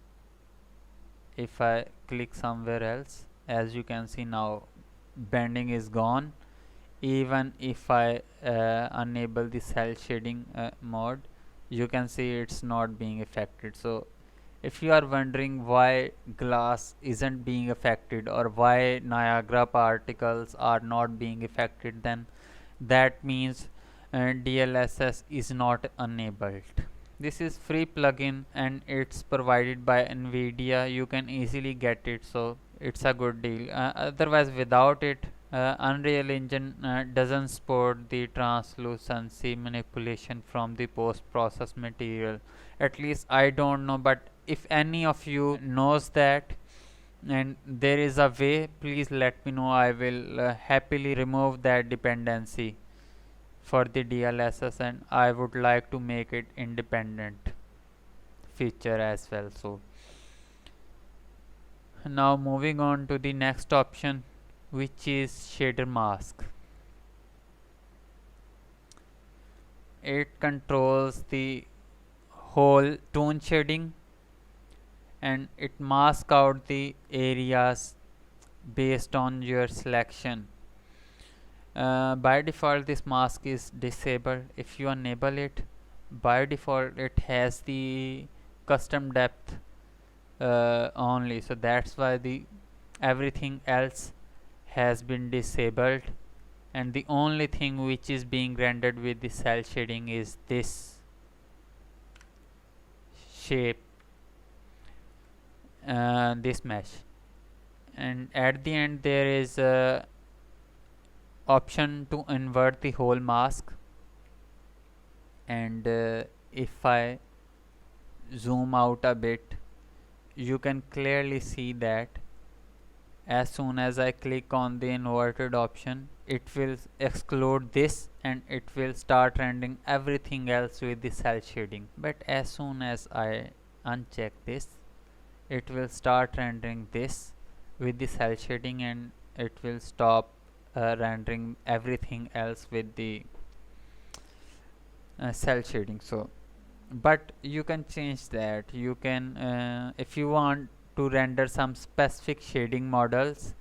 if I click somewhere else, as you can see now, bending is gone. Even if I enable the cell shading mode, you can see it's not being affected. So if you are wondering why glass isn't being affected or why Niagara particles are not being affected, then that means DLSS is not enabled. This is free plugin and it's provided by Nvidia. You can easily get it, so it's a good deal. Otherwise, without it, Unreal Engine doesn't support the translucency manipulation from the post-process material. At least I don't know, but if any of you knows that and there is a way, please let me know. I will happily remove that dependency for the DLSS, and I would like to make it independent feature as well. So now moving on to the next option, which is shader mask. It controls the whole tone shading and it masks out the areas based on your selection. By default this mask is disabled. If you enable it, by default it has the custom depth only, so that's why the everything else has been disabled, and the only thing which is being rendered with the cell shading is this shape, this mesh. And at the end there is a option to invert the whole mask, and if I zoom out a bit, you can clearly see that as soon as I click on the inverted option, it will exclude this and it will start rendering everything else with the cell shading. But as soon as I uncheck this, it will start rendering this with the cell shading and it will stop rendering everything else with the cell shading. So but you can change that. You can if you want to render some specific shading models,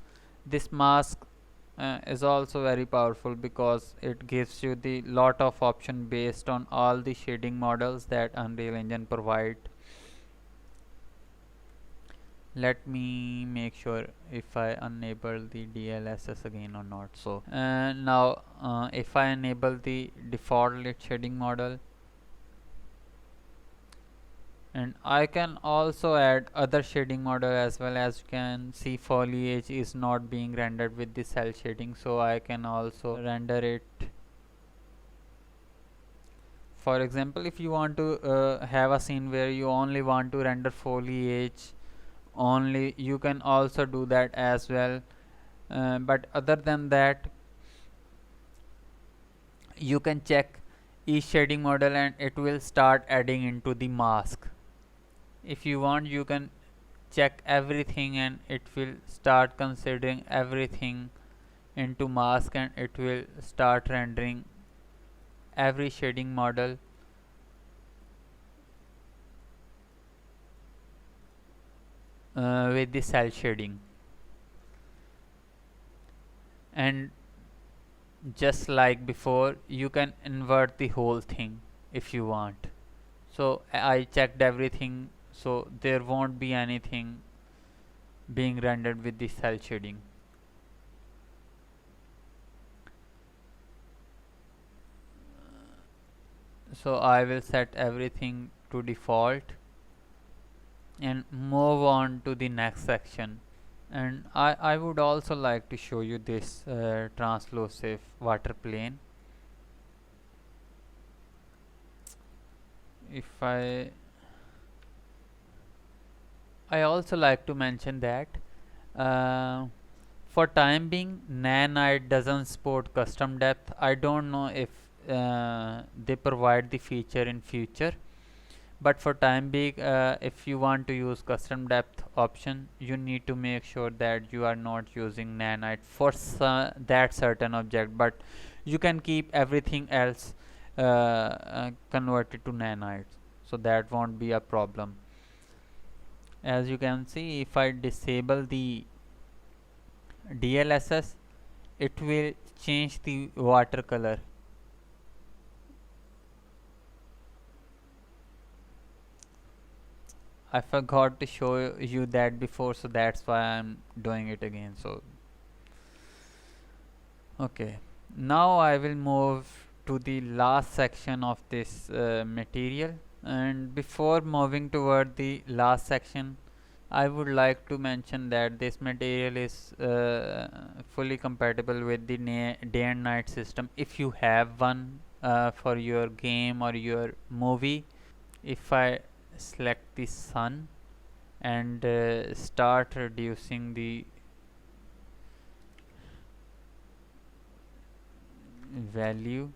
this mask is also very powerful because it gives you the lot of option based on all the shading models that Unreal Engine provide. Let me make sure if I enable the DLSS again or not. So now if I enable the default lit shading model, and I can also add other shading model as well. As you can see, foliage is not being rendered with the cell shading, so I can also render it. For example, if you want to have a scene where you only want to render foliage only, you can also do that as well. But other than that, you can check each shading model and it will start adding into the mask. If you want, you can check everything and it will start considering everything into mask and it will start rendering every shading model with the cell shading. And just like before, you can invert the whole thing if you want. So I checked everything, so there won't be anything being rendered with the cell shading. So I will set everything to default and move on to the next section. And I would also like to show you this translucent water plane. if I also like to mention that for time being Nanite doesn't support custom depth. I don't know if they provide the feature in future, but for time being if you want to use custom depth option, you need to make sure that you are not using Nanite for that certain object, but you can keep everything else converted to Nanite, so that won't be a problem. As you can see, if I disable the DLSS, it will change the watercolor. I forgot to show you that before, so that's why I'm doing it again. So okay, now I will move to the last section of this material, and before moving toward the last section, I would like to mention that this material is fully compatible with the day and night system if you have one for your game or your movie. If I select the sun and start reducing the value,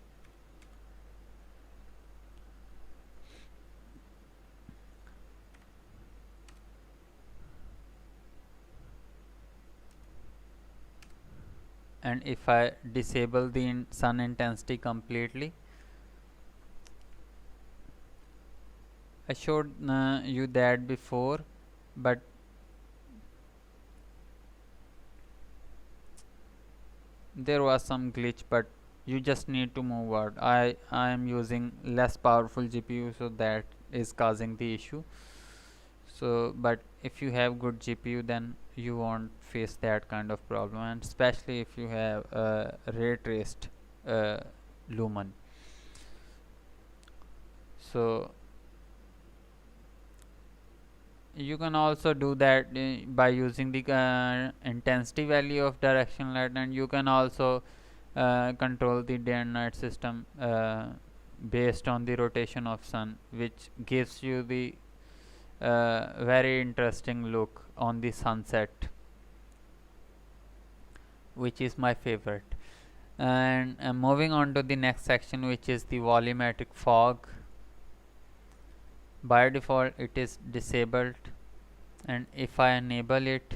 and if I disable the sun intensity completely, I showed you that before, but there was some glitch, but you just need to move out. I am using less powerful GPU, so that is causing the issue. So but if you have good GPU, then you won't face that kind of problem, and especially if you have ray traced lumen. So you can also do that by using the intensity value of directional light, and you can also control the day and night system based on the rotation of sun, which gives you the very interesting look on the sunset, which is my favorite. And moving on to the next section, which is the volumetric fog. By default it is disabled, and if I enable it,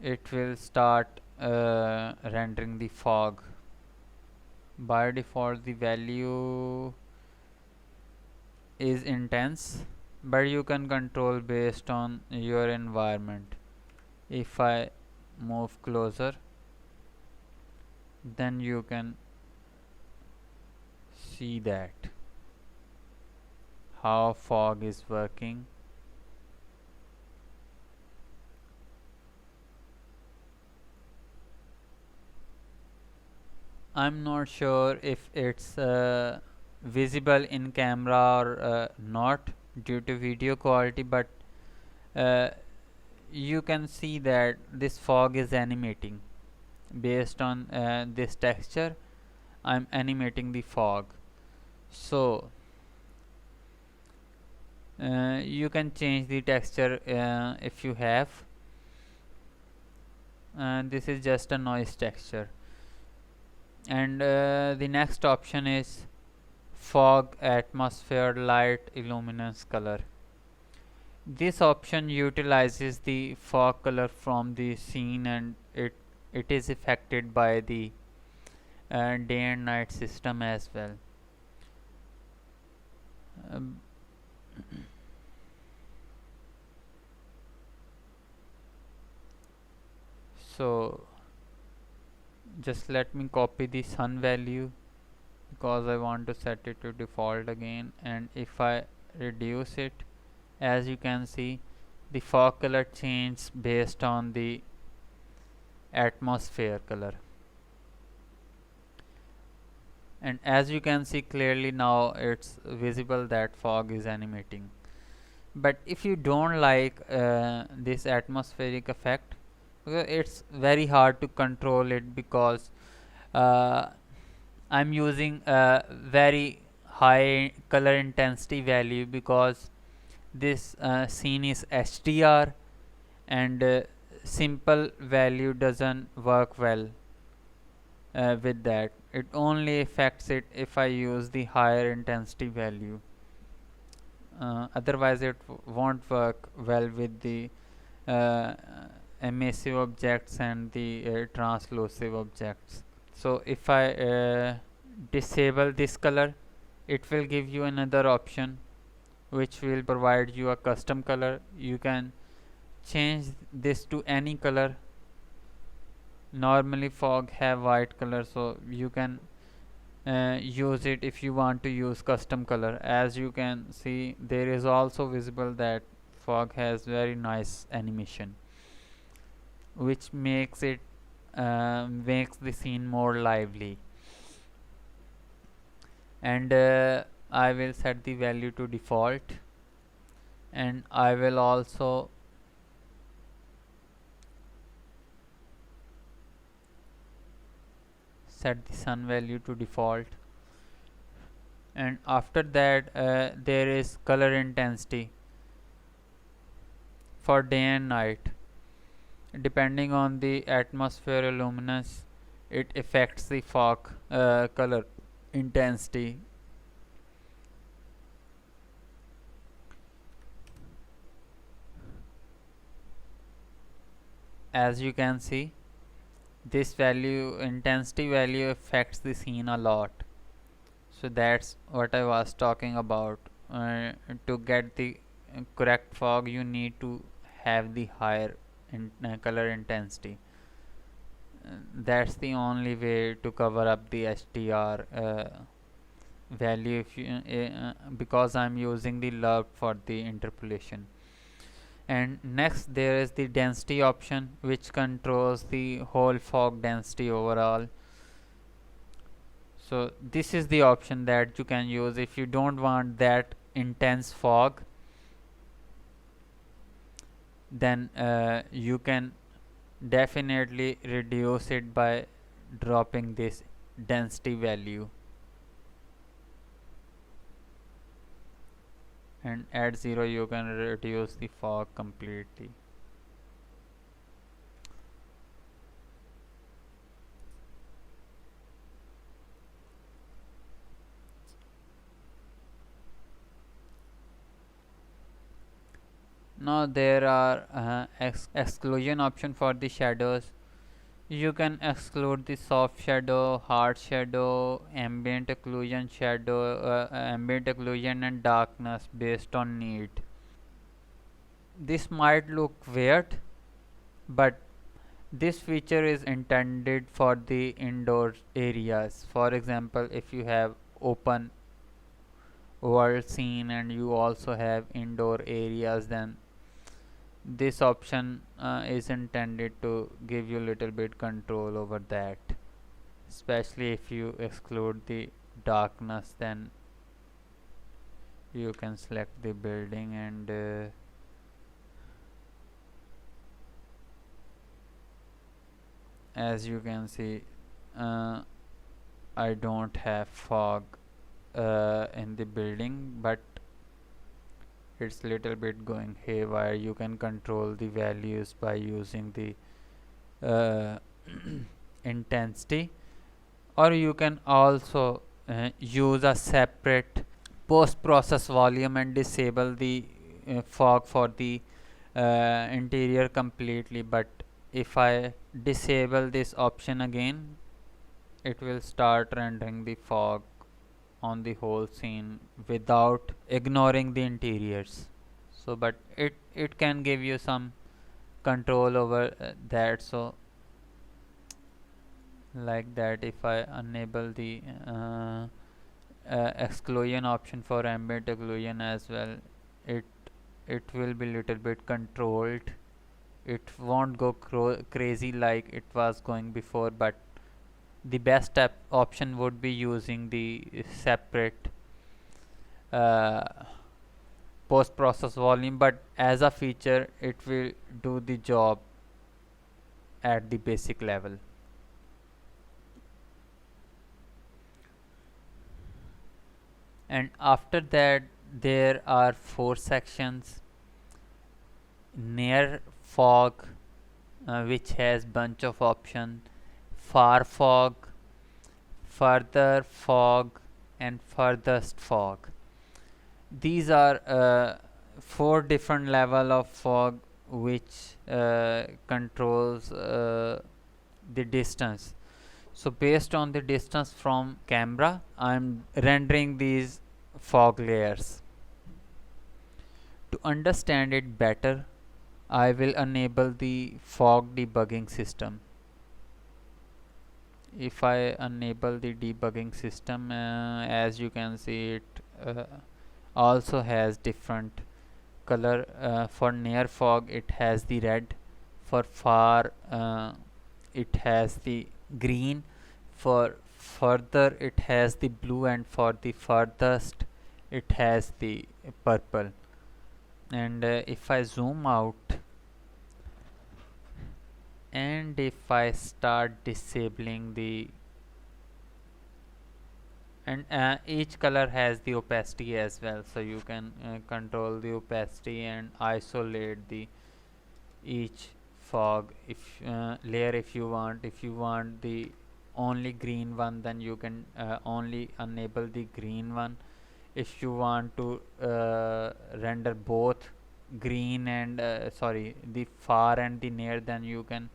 it will start rendering the fog. By default the value is intense, but you can control based on your environment. If I move closer, then you can see that how fog is working. I'm not sure if it's visible in camera or not due to video quality, but you can see that this fog is animating based on this texture. I'm animating the fog, so you can change the texture if you have, and this is just a noise texture. And the next option is fog atmosphere light illuminance color. This option utilizes the fog color from the scene, and it is affected by the day and night system as well. So just let me copy the sun value, because I want to set it to default again, and if I reduce it, as you can see, the fog color changes based on the atmosphere color. And as you can see clearly now, it's visible that fog is animating. But if you don't like this atmospheric effect, it's very hard to control it, because I'm using very high color intensity value, because this scene is HDR, and simple value doesn't work well with that. It only affects it if I use the higher intensity value. Otherwise it won't work well with the uh, emissive objects and the translusive objects. So if I disable this color, it will give you another option which will provide you a custom color. You can change this to any color. Normally fog have white color, so you can use it if you want to use custom color. As you can see, there is also visible that fog has very nice animation, which makes it makes the scene more lively. And I will set the value to default, and I will also set the sun value to default. And after that there is color intensity for day and night. Depending on the atmosphere luminance, it affects the fog color intensity. As you can see, this value, intensity value, affects the scene a lot. So that's what I was talking about. To get the correct fog, you need to have the higher color intensity. That's the only way to cover up the HDR value, if you because I'm using the LURP for the interpolation. And next there is the density option, which controls the whole fog density overall. So this is the option that you can use if you don't want that intense fog. Then you can definitely reduce it by dropping this density value, and at 0 you can reduce the fog completely. Now there are exclusion option for the shadows. You can exclude the soft shadow, hard shadow, ambient occlusion shadow, ambient occlusion and darkness based on need. This might look weird, but this feature is intended for the indoor areas. For example, if you have open world scene and you also have indoor areas, then this option is intended to give you little bit control over that. Especially if you exclude the darkness, then you can select the building, and as you can see, I don't have fog in the building, but it's little bit going haywire. You can control the values by using the intensity, or you can also use a separate post process volume and disable the fog for the interior completely. But if I disable this option again, it will start rendering the fog on the whole scene without ignoring the interiors. So but it can give you some control over that. So like that, if I enable the exclusion option for ambient occlusion as well, it it will be little bit controlled. It won't go crazy like it was going before, but the best option would be using the separate post process volume, but as a feature it will do the job at the basic level. and after that there are 4 sections: near fog, which has bunch of options, far fog, further fog, and furthest fog. These are 4 different level of fog which controls the distance. So based on the distance from camera, I'm rendering these fog layers. To understand it better, I will enable the fog debugging system. If I enable the debugging system, as you can see, it also has different color. For near fog it has the red, for far it has the green, for further it has the blue, and for the furthest it has the purple. And if I zoom out and if I start disabling the, and each color has the opacity as well, so you can control the opacity and isolate the each fog if layer if you want. If you want the only green one, then you can only enable the green one. If you want to render both green and the far and the near, then you can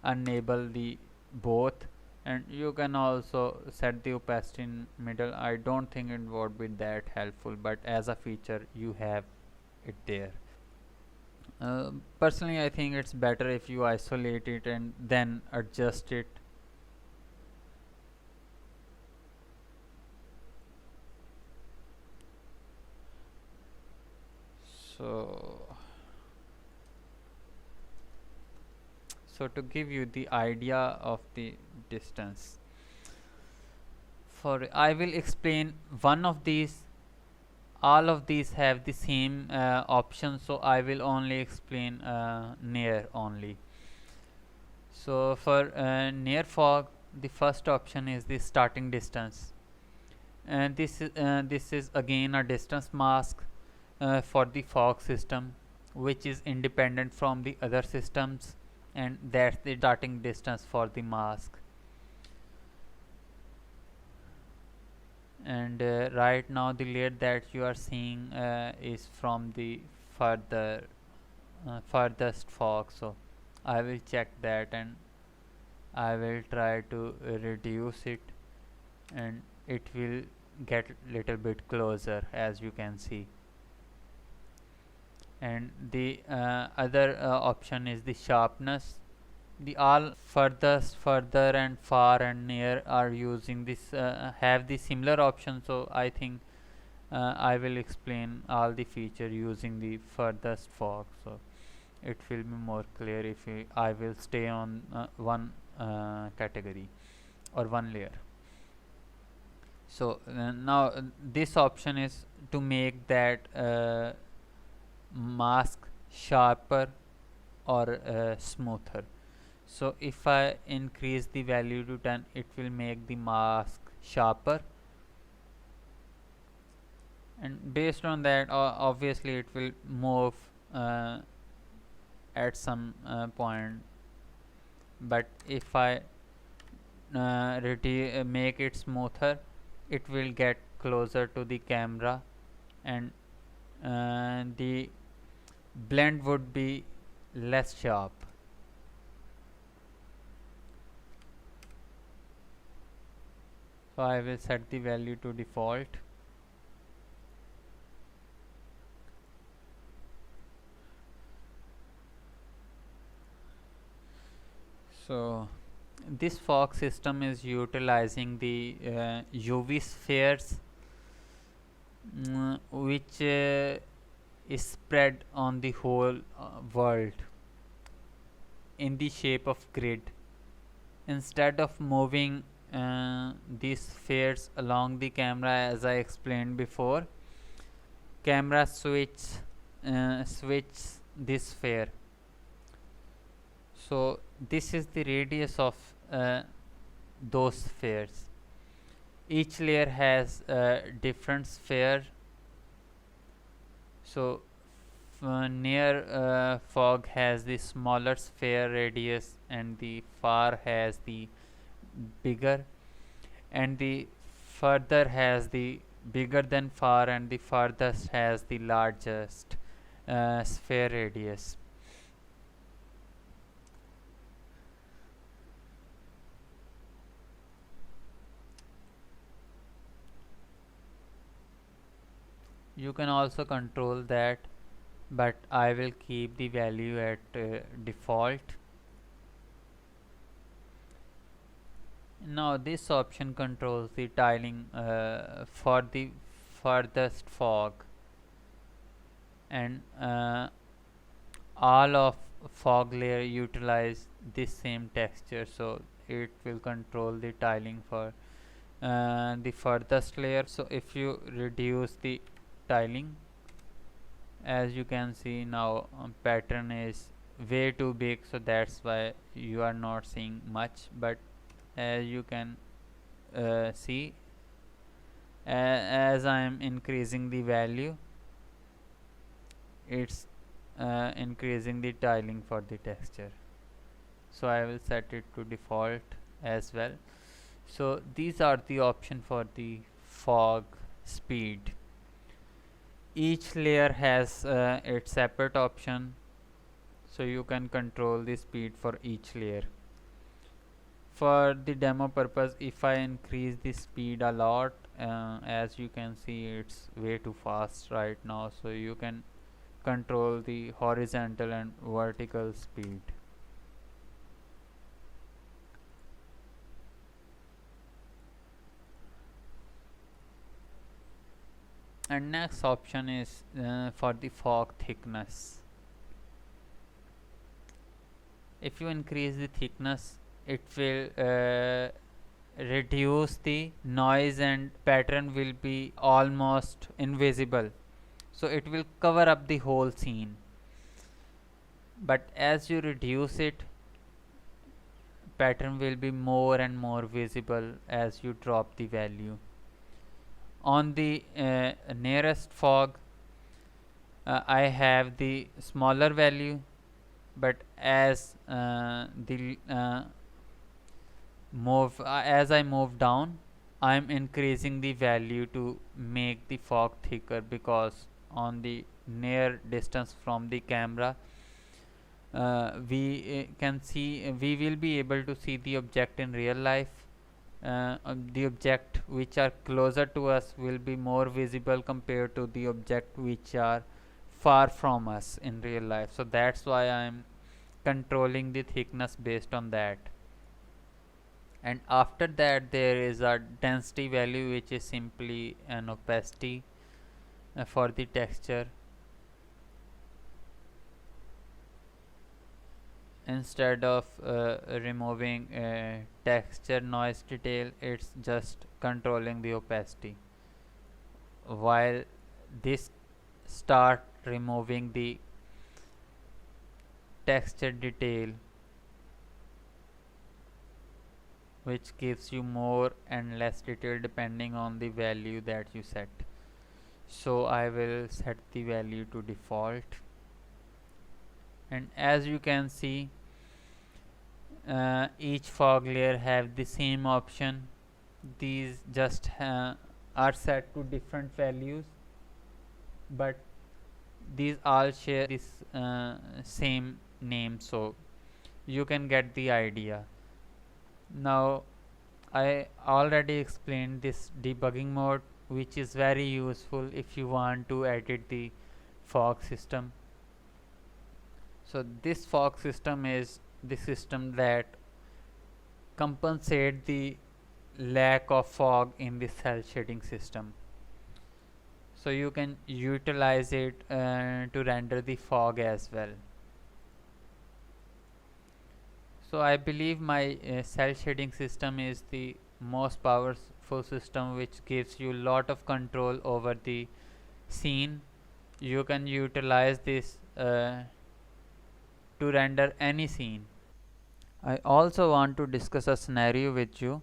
enable the both, and you can also set the opacity in middle. I don't think it would be that helpful, but as a feature you have it there. Personally I think it's better if you isolate it and then adjust it. So to give you the idea of the distance, for I will explain one of these. All of these have the same option, so I will only explain near only. So for near fog, the first option is the starting distance, and this is again a distance mask for the fog system, which is independent from the other systems, and that's the starting distance for the mask. And right now the layer that you are seeing is from the furthest fog, so I will check that and I will try to reduce it, and it will get little bit closer, as you can see. And the other option is the sharpness. The all furthest, further, and far and near are using this have the similar option, so I think I will explain all the feature using the furthest fog, so it will be more clear if I will stay on one category or one layer. So now this option is to make that mask sharper or smoother. So if I increase the value to 10, it will make the mask sharper, and based on that obviously it will move at some point. But if I make it smoother, it will get closer to the camera, and the blend would be less sharp. So I will set the value to default. So this fog system is utilizing the UV spheres, which is spread on the whole world in the shape of grid. Instead of moving these spheres along the camera, as I explained before, camera switch this sphere. So this is the radius of those spheres. Each layer has a different sphere. So near fog has the smaller sphere radius, and the far has the bigger, and the further has the bigger than far, and the farthest has the largest sphere radius. You can also control that, but I will keep the value at default. Now this option controls the tiling for the farthest fog, and all of fog layer utilize this same texture, so it will control the tiling for the furthest layer. So if you reduce the tiling, as you can see now, pattern is way too big, so that's why you are not seeing much. But as you can see, as I am increasing the value, it's increasing the tiling for the texture. So I will set it to default as well. So these are the option for the fog speed. Each layer has its separate option, so you can control the speed for each layer. For the demo purpose, if I increase the speed a lot, as you can see, it's way too fast right now, so you can control the horizontal and vertical speed. And next option is for the fog thickness. If you increase the thickness, it will reduce the noise, and pattern will be almost invisible, so it will cover up the whole scene. But as you reduce it, pattern will be more and more visible as you drop the value. On the nearest fog, I have the smaller value, but as as I move down, I am increasing the value to make the fog thicker, because on the near distance from the camera, we will be able to see the object in real life. The object which are closer to us will be more visible compared to the object which are far from us in real life. So that's why I am controlling the thickness based on that. And after that, there is a density value, which is simply an opacity for the texture. Instead of removing texture noise detail, it's just controlling the opacity, while this start removing the texture detail, which gives you more and less detail depending on the value that you set. So I will set the value to default, and as you can see, each fog layer have the same option. These just are set to different values, but these all share this same name, so you can get the idea. Now I already explained this debugging mode, which is very useful if you want to edit the fog system. So this fog system is the system that compensate the lack of fog in the cell shading system. So you can utilize it to render the fog as well. So I believe my cell shading system is the most powerful system, which gives you lot of control over the scene. You can utilize this to render any scene. I also want to discuss a scenario with you.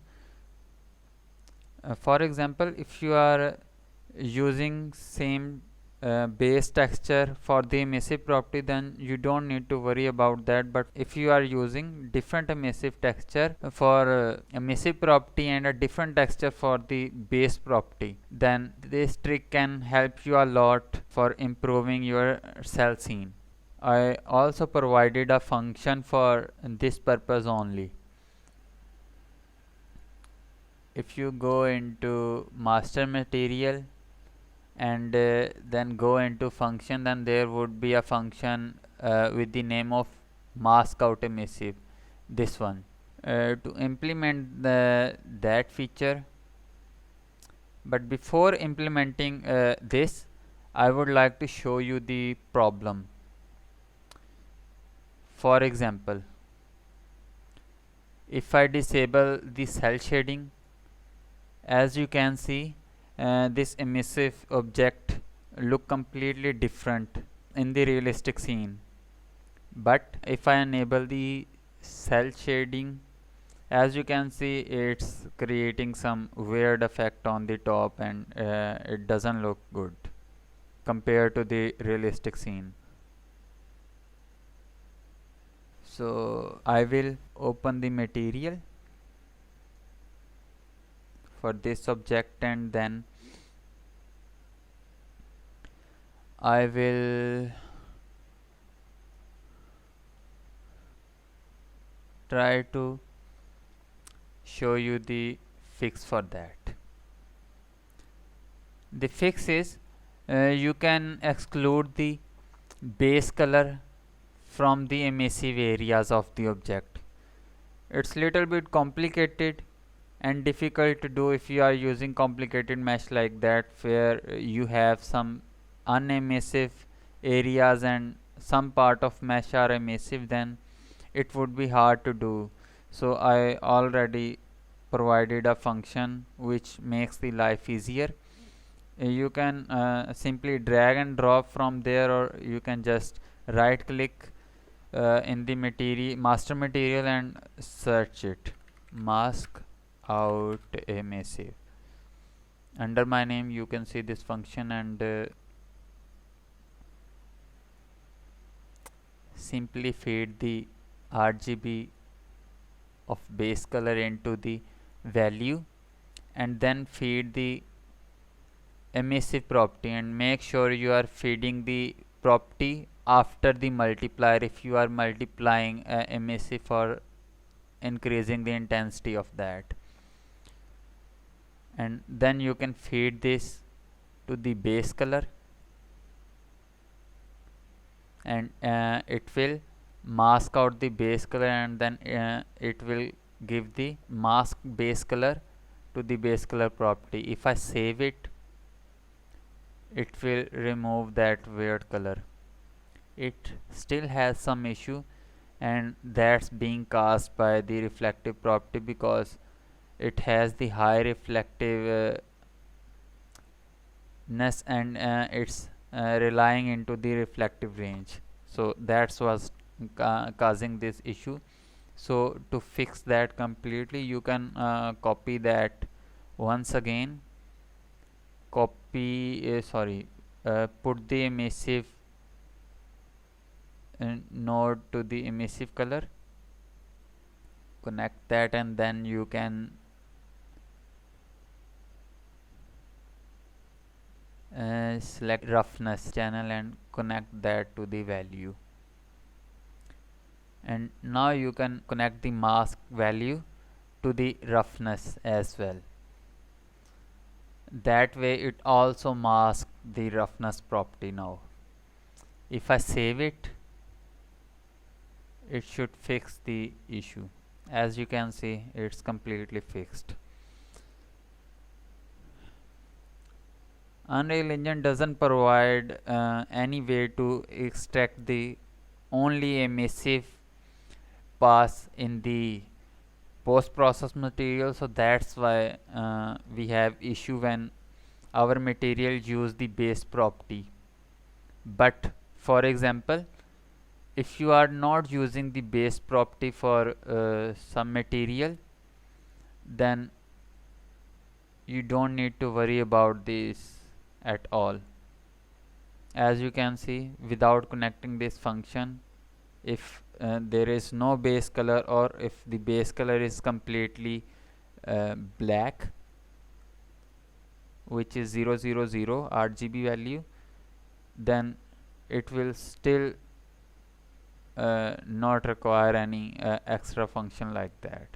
For example, if you are using same base texture for the emissive property, then you don't need to worry about that. But if you are using different emissive texture for emissive property and a different texture for the base property, then this trick can help you a lot for improving your cell scene. I also provided a function for this purpose only. If you go into master material and then go into function, then there would be a function with the name of mask out emissive, this one. To implement that feature, but before implementing this, I would like to show you the problem. For example, if I disable the cell shading, as you can see, this emissive object look completely different in the realistic scene. But if I enable the cell shading, as you can see, it's creating some weird effect on the top, and it doesn't look good compared to the realistic scene. So I will open the material for this object, and then I will try to show you the fix for that. The fix is you can exclude the base color from the emissive areas of the object. It's little bit complicated and difficult to do if you are using complicated mesh like that, where you have some unemissive areas and some part of mesh are emissive, then it would be hard to do. So I already provided a function which makes the life easier. You can simply drag and drop from there, or you can just right click in the master material and search it, mask out emissive. Under my name you can see this function, and simply feed the RGB of base color into the value, and then feed the emissive property, and make sure you are feeding the property after the multiplier if you are multiplying emissive or increasing the intensity of that. And then you can feed this to the base color, and it will mask out the base color, and then it will give the mask base color to the base color property. If I save it, it will remove that weird color. It still has some issue, and that's being caused by the reflective property, because it has the high reflectiveness, and it's relying into the reflective range. So that's what's causing this issue. So to fix that completely, you can copy that once again, put the emissive node to the emissive color, connect that, and then you can select roughness channel and connect that to the value. And now you can connect the mask value to the roughness as well. That way it also masks the roughness property. Now if I save it, it should fix the issue. As you can see, it's completely fixed. Unreal Engine doesn't provide any way to extract the only emissive pass in the post-process material, so that's why we have issue when our material use the base property. But for example, if you are not using the base property for some material, then you don't need to worry about this at all. As you can see, without connecting this function, if there is no base color, or if the base color is completely black, which is 000 RGB value, then it will still not require any extra function like that.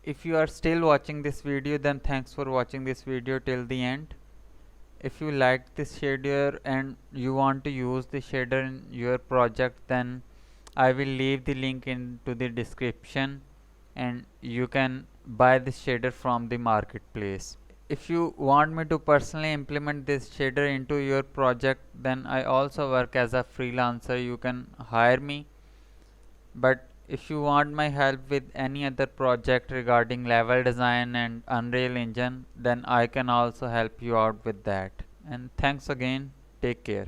If you are still watching this video, then thanks for watching this video till the end. If you like this shader and you want to use the shader in your project, then I will leave the link into the description and you can buy this shader from the marketplace. If you want me to personally implement this shader into your project, then I also work as a freelancer. You can hire me. But if you want my help with any other project regarding level design and Unreal Engine, then I can also help you out with that. And thanks again. Take care.